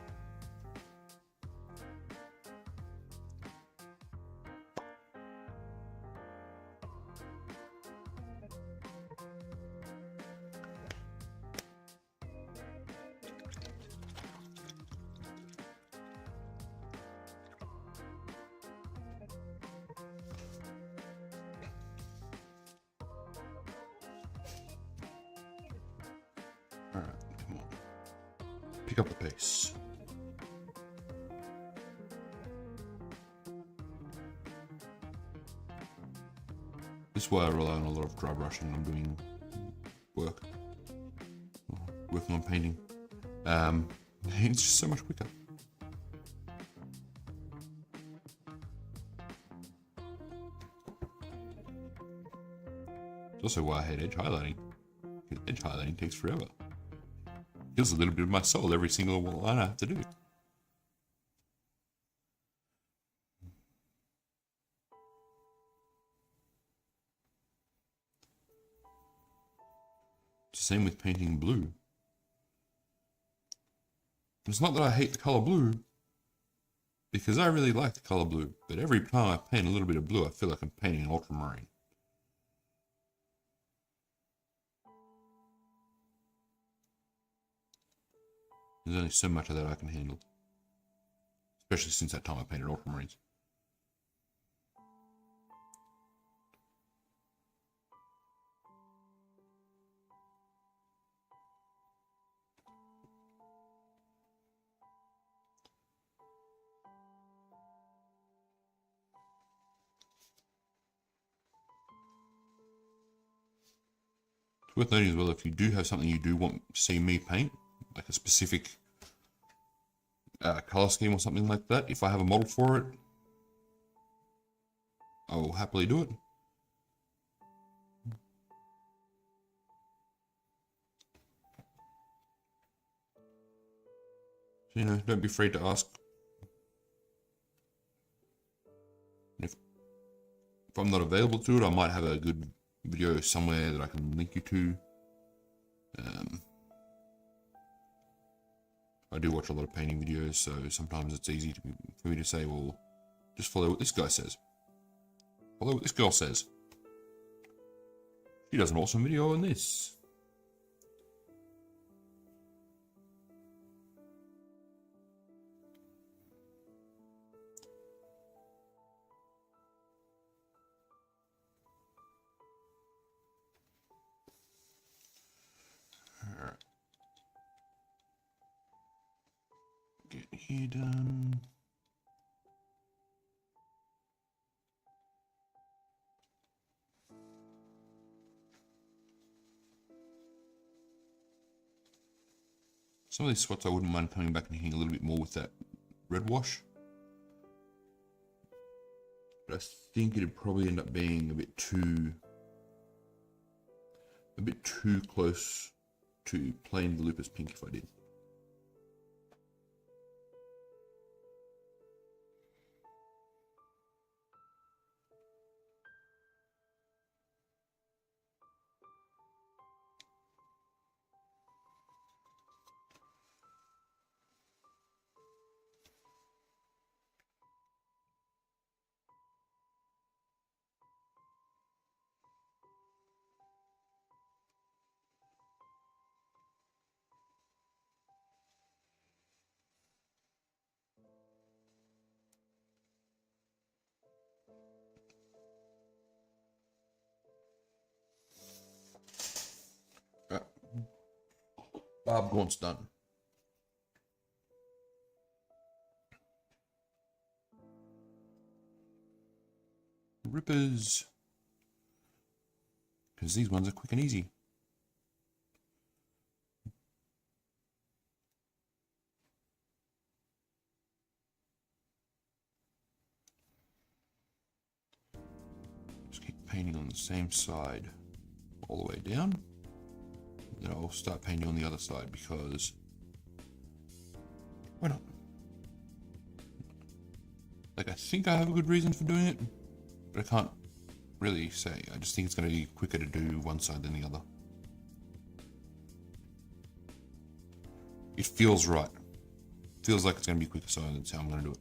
Alright, come on. Pick up the pace. This is why I rely on a lot of dry brushing when I'm doing work. Working on painting. It's just so much quicker. It's also why I hate edge highlighting. Because edge highlighting takes forever. Kills a little bit of my soul every single line I have to do. It's the same with painting blue. It's not that I hate the color blue, because I really like the color blue, but every time I paint a little bit of blue, I feel like I'm painting an ultramarine. There's only so much of that I can handle. Especially since that time I painted ultramarines. It's worth noting as well, if you do have something you do want to see me paint, like a specific color scheme or something like that, if I have a model for it, I will happily do it. So, you know, don't be afraid to ask. If I'm not available to it, I might have a good video somewhere that I can link you to. I do watch a lot of painting videos, so sometimes it's easy for me to say, well, just follow what this guy says. Follow what this girl says. She does an awesome video on this. Alright. Get here done. Some of these spots I wouldn't mind coming back and hitting a little bit more with that red wash. But I think it'd probably end up being a bit too close to plain Volupus pink if I did. Barb gaunt's done. Rippers. Because these ones are quick and easy. Just keep painting on the same side all the way down. Then I'll start painting on the other side because why not? Like, I think I have a good reason for doing it, but I can't really say. I just think it's going to be quicker to do one side than the other. It feels right. Feels like it's going to be quicker, so that's how I'm going to do it.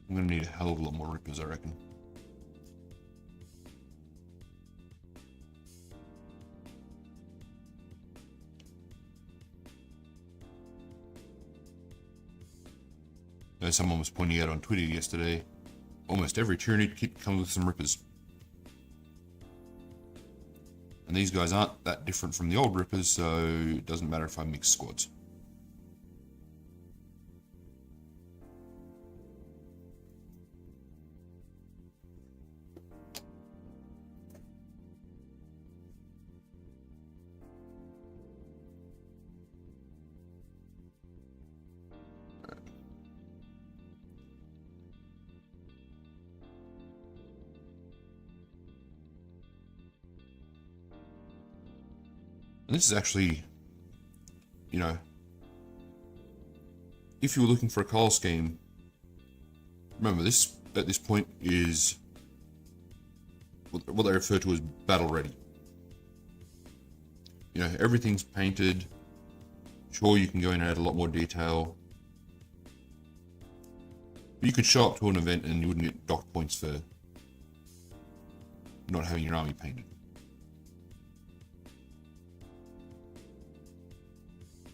I'm going to need a hell of a lot more rippers, I reckon. As someone was pointing out on Twitter yesterday, almost every Tyranid kit comes with some rippers. And these guys aren't that different from the old rippers, so it doesn't matter if I mix squads. And this is actually, you know, if you were looking for a colour scheme, remember this at this point is what they refer to as battle ready. You know, everything's painted. Sure, you can go in and add a lot more detail. But you could show up to an event and you wouldn't get docked points for not having your army painted.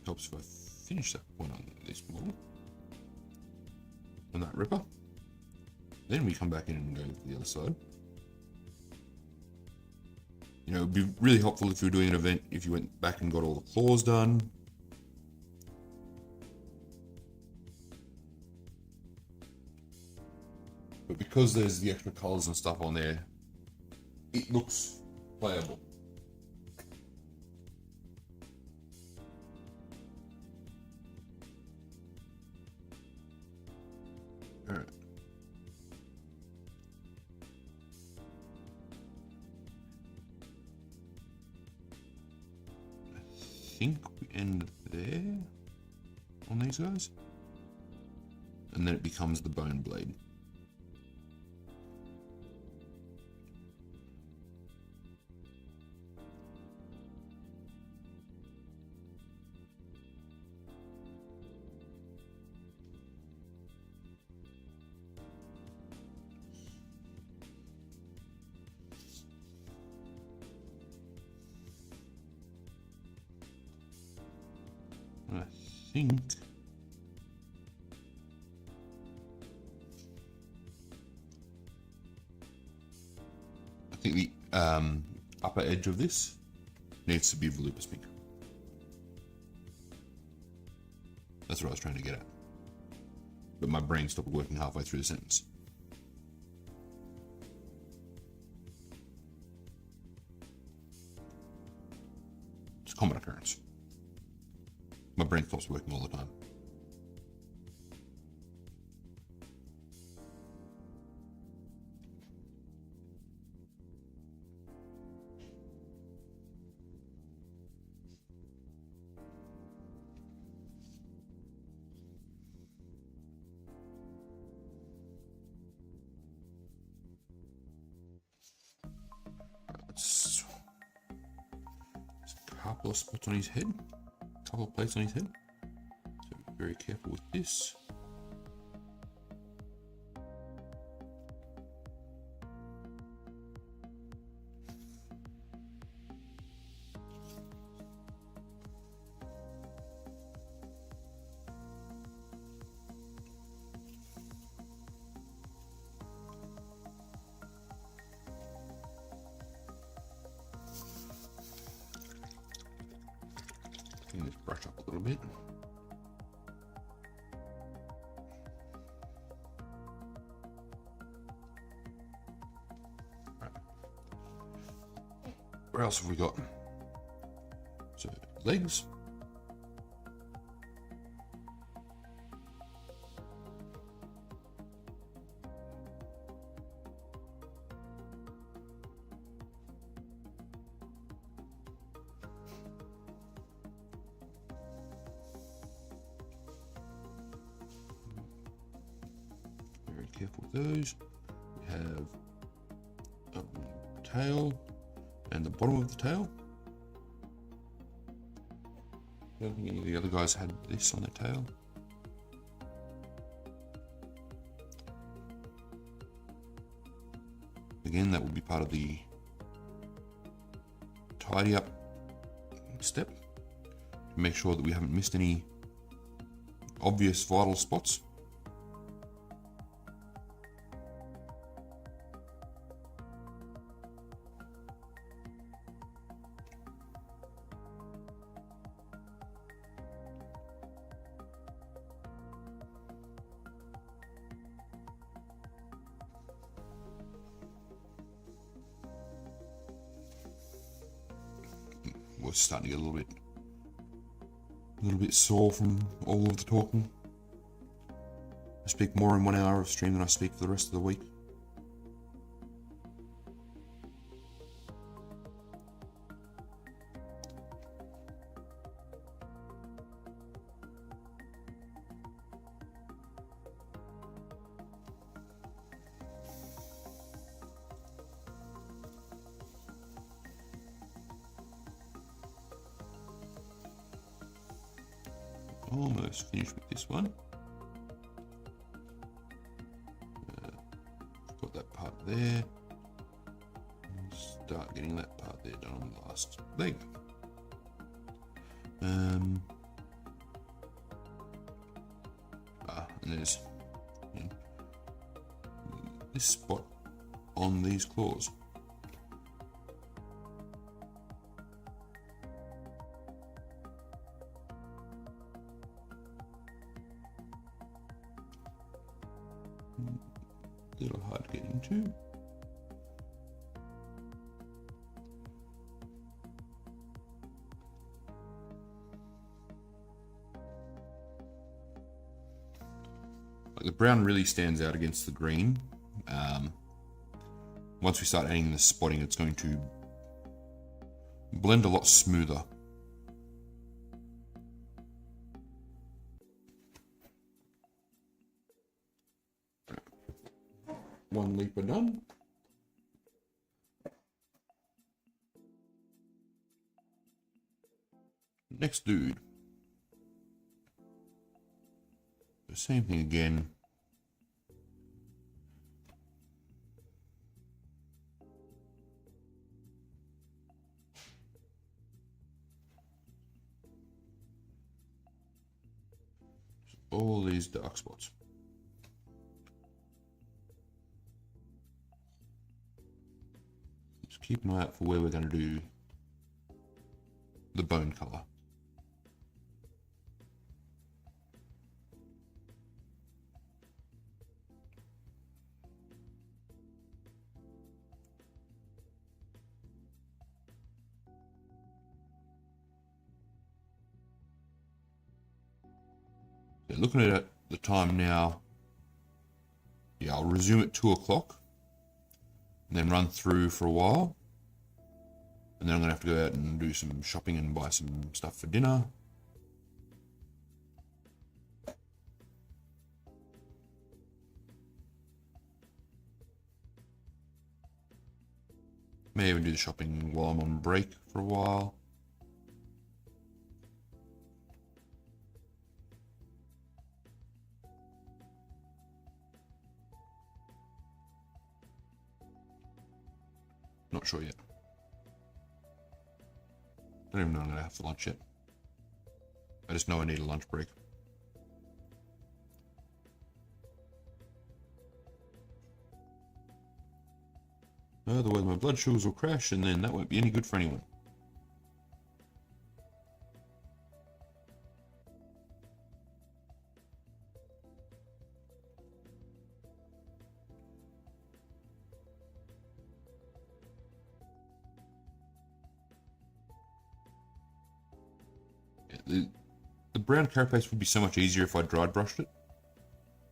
Helps if I finish that point on this model. On that ripper. Then we come back in and go to the other side. You know, it would be really helpful if you were doing an event if you went back and got all the claws done. But because there's the extra colours and stuff on there, it looks playable. Alright. I think we end there on these guys. And then it becomes the bone blade. I think the upper edge of this needs to be volupus pink. That's what I was trying to get at. But my brain stopped working halfway through the sentence. It's a common occurrence. My brain stops working all the time. There's a couple of spots on his head. Couple of plates on his head, so be very careful with this. Clean this brush up a little bit. Right. Where else have we got? So, legs. Very careful with those. We have tail and the bottom of the tail. I don't think any of the other guys had this on their tail. Again, that will be part of the tidy up step to make sure that we haven't missed any obvious vital spots. We're starting to get a little bit sore from all of the talking. I speak more in 1 hour of stream than I speak for the rest of the week. Almost finished with this one. Got that part there. Start getting that part there done on the last leg. And there's this spot on these claws. A little hard to get into. Like the brown really stands out against the green. Once we start adding the spotting, it's going to blend a lot smoother. One leaper done. Next dude. The same thing again. All these dark spots. Just keep an eye out for where we're going to do the bone color. Looking at the time now, yeah, I'll resume at 2 o'clock and then run through for a while, and then I'm going to have to go out and do some shopping and buy some stuff for dinner. May even do the shopping while I'm on break for a while. Not sure yet. Don't even know I'm going to have for lunch yet. I just know I need a lunch break. Otherwise my blood sugars will crash and then that won't be any good for anyone. the brown carapace would be so much easier if I dry brushed it.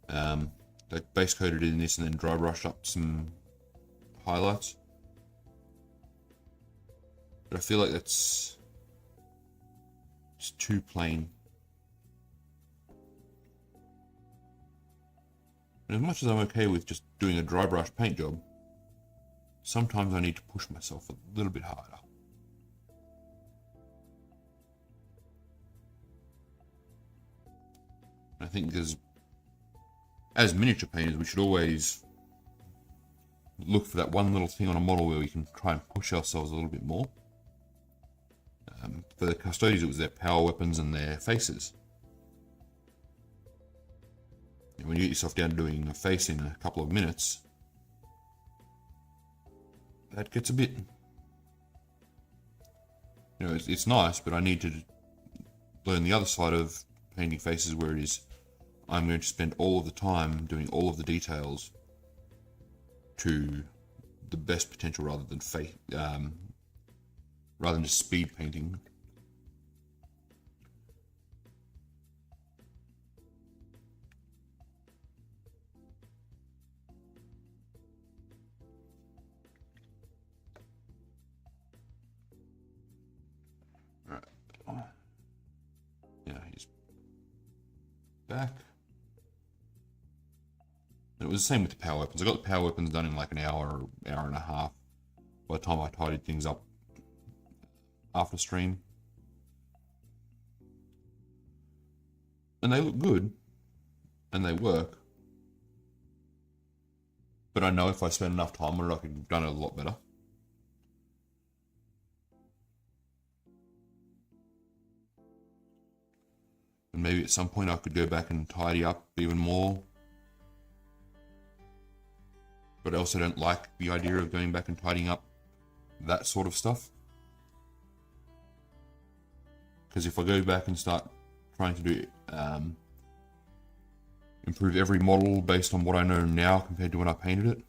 Like base coated it in this and then dry brushed up some highlights. But I feel like that's just too plain. And as much as I'm okay with just doing a dry brush paint job, sometimes I need to push myself a little bit harder. I think as miniature painters, we should always look for that one little thing on a model where we can try and push ourselves a little bit more. For the custodians, it was their power weapons and their faces. And when you get yourself down to doing a face in a couple of minutes, that gets a bit, you know, it's nice, but I need to learn the other side of painting faces, where it is I'm going to spend all of the time doing all of the details to the best potential, rather than just speed painting. Right. Yeah, he's back. And it was the same with the power weapons. I got the power weapons done in like an hour and a half by the time I tidied things up after stream. And they look good, and they work. But I know if I spend enough time on it, I could have done it a lot better. And maybe at some point I could go back and tidy up even more. But I also don't like the idea of going back and tidying up that sort of stuff. Because if I go back and start trying to do improve every model based on what I know now compared to when I painted it,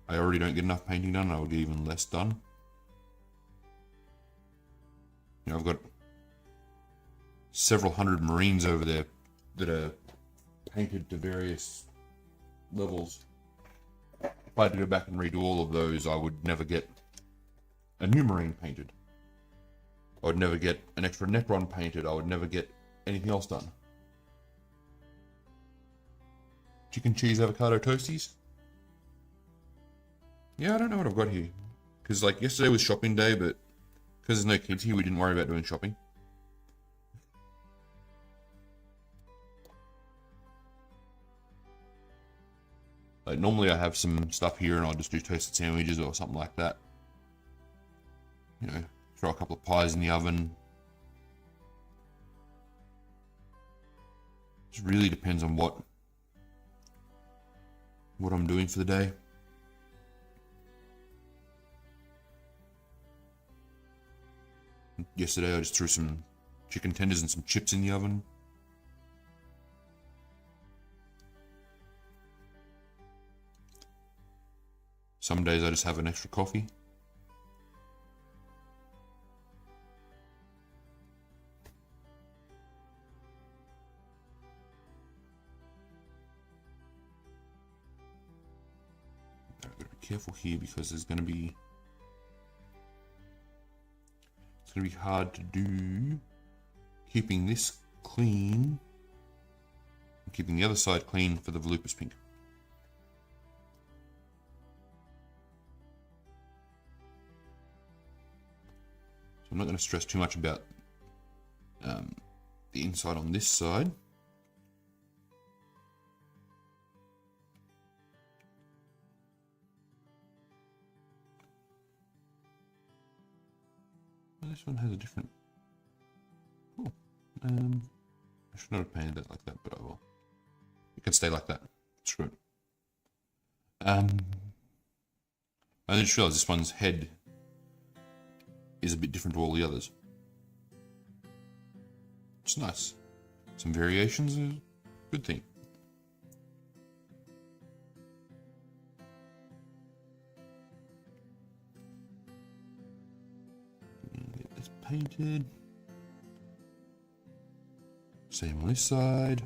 I already don't get enough painting done, and I will get even less done. You know, I've got several hundred Marines over there that are painted to various levels. If I had to go back and redo all of those, I would never get a new Marine painted. I would never get an extra Necron painted. I would never get anything else done. Chicken cheese avocado toasties? Yeah, I don't know what I've got here. Because like yesterday was shopping day, but because there's no kids here, we didn't worry about doing shopping. Like normally I have some stuff here and I'll just do toasted sandwiches or something like that. You know, throw a couple of pies in the oven. It really depends on what I'm doing for the day. Yesterday I just threw some chicken tenders and some chips in the oven. Some days I just have an extra coffee. I've got to be careful here because there's going to be... It's going to be hard to do keeping this clean and keeping the other side clean for the Volupus pink. So I'm not going to stress too much about the inside on this side. Well, this one has a different... Cool. I should not have painted that like that, but I will. It can stay like that. Screw it. I just realized this one's head is a bit different to all the others. It's nice. Some variations is a good thing. Get this painted. Same on this side.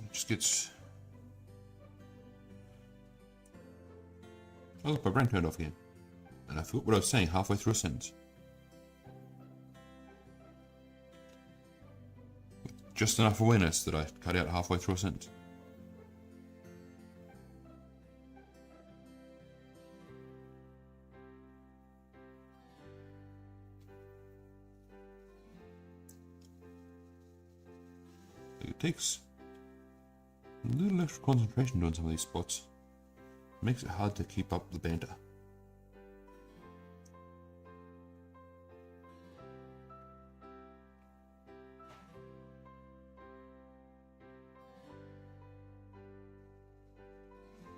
It just gets... Oh look, my brain turned off again. And I forgot what I was saying halfway through a sentence. With just enough awareness that I cut out halfway through a sentence. It takes a little extra concentration doing some of these spots. It makes it hard to keep up the banter.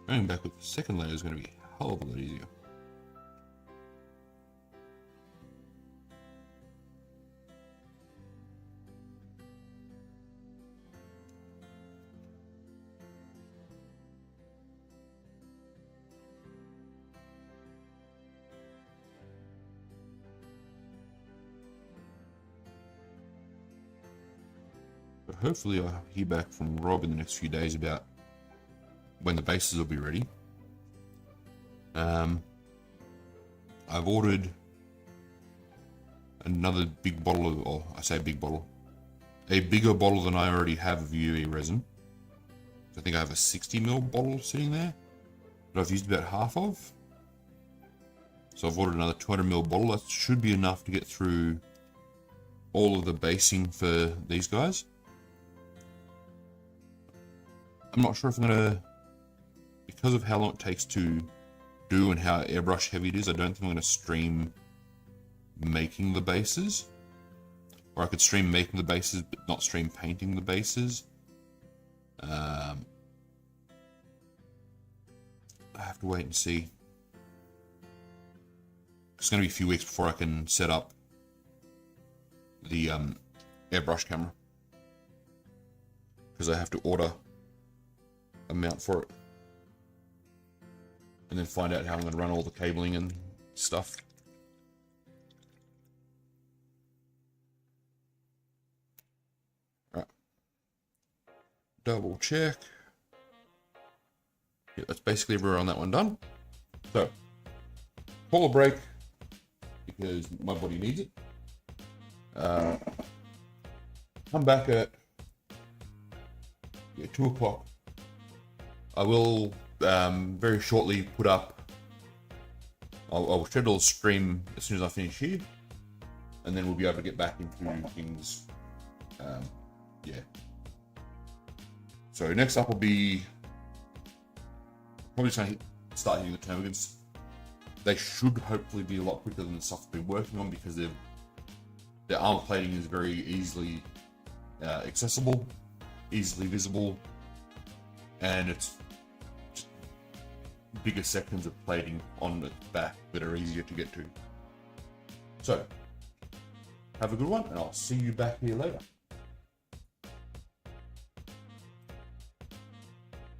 Going back with the second layer is going to be a hell of a lot easier. But hopefully I'll hear back from Rob in the next few days about when the bases will be ready. I've ordered another big bottle of, or I say big bottle, a bigger bottle than I already have of UV resin. I think I have a 60ml bottle sitting there that I've used about half of. So I've ordered another 200ml bottle. That should be enough to get through all of the basing for these guys. I'm not sure if I'm gonna, because of how long it takes to do and how airbrush heavy it is, I don't think I'm going to stream making the bases. Or I could stream making the bases but not stream painting the bases. I have to wait and see. It's going to be a few weeks before I can set up the airbrush camera, because I have to order a mount for it. And then find out how I'm going to run all the cabling and stuff. Right. Double check. Yeah, that's basically everywhere on that one done. So, call a break because my body needs it. Come back at 2 o'clock. I will very shortly put up, I'll schedule a stream as soon as I finish here, and then we'll be able to get back into things. Yeah. So next up will be probably trying to start hitting the termagants. They should hopefully be a lot quicker than the stuff I've been working on, because their armor plating is very easily accessible, easily visible, and it's bigger sections of plating on the back that are easier to get to. So, have a good one, and I'll see you back here later.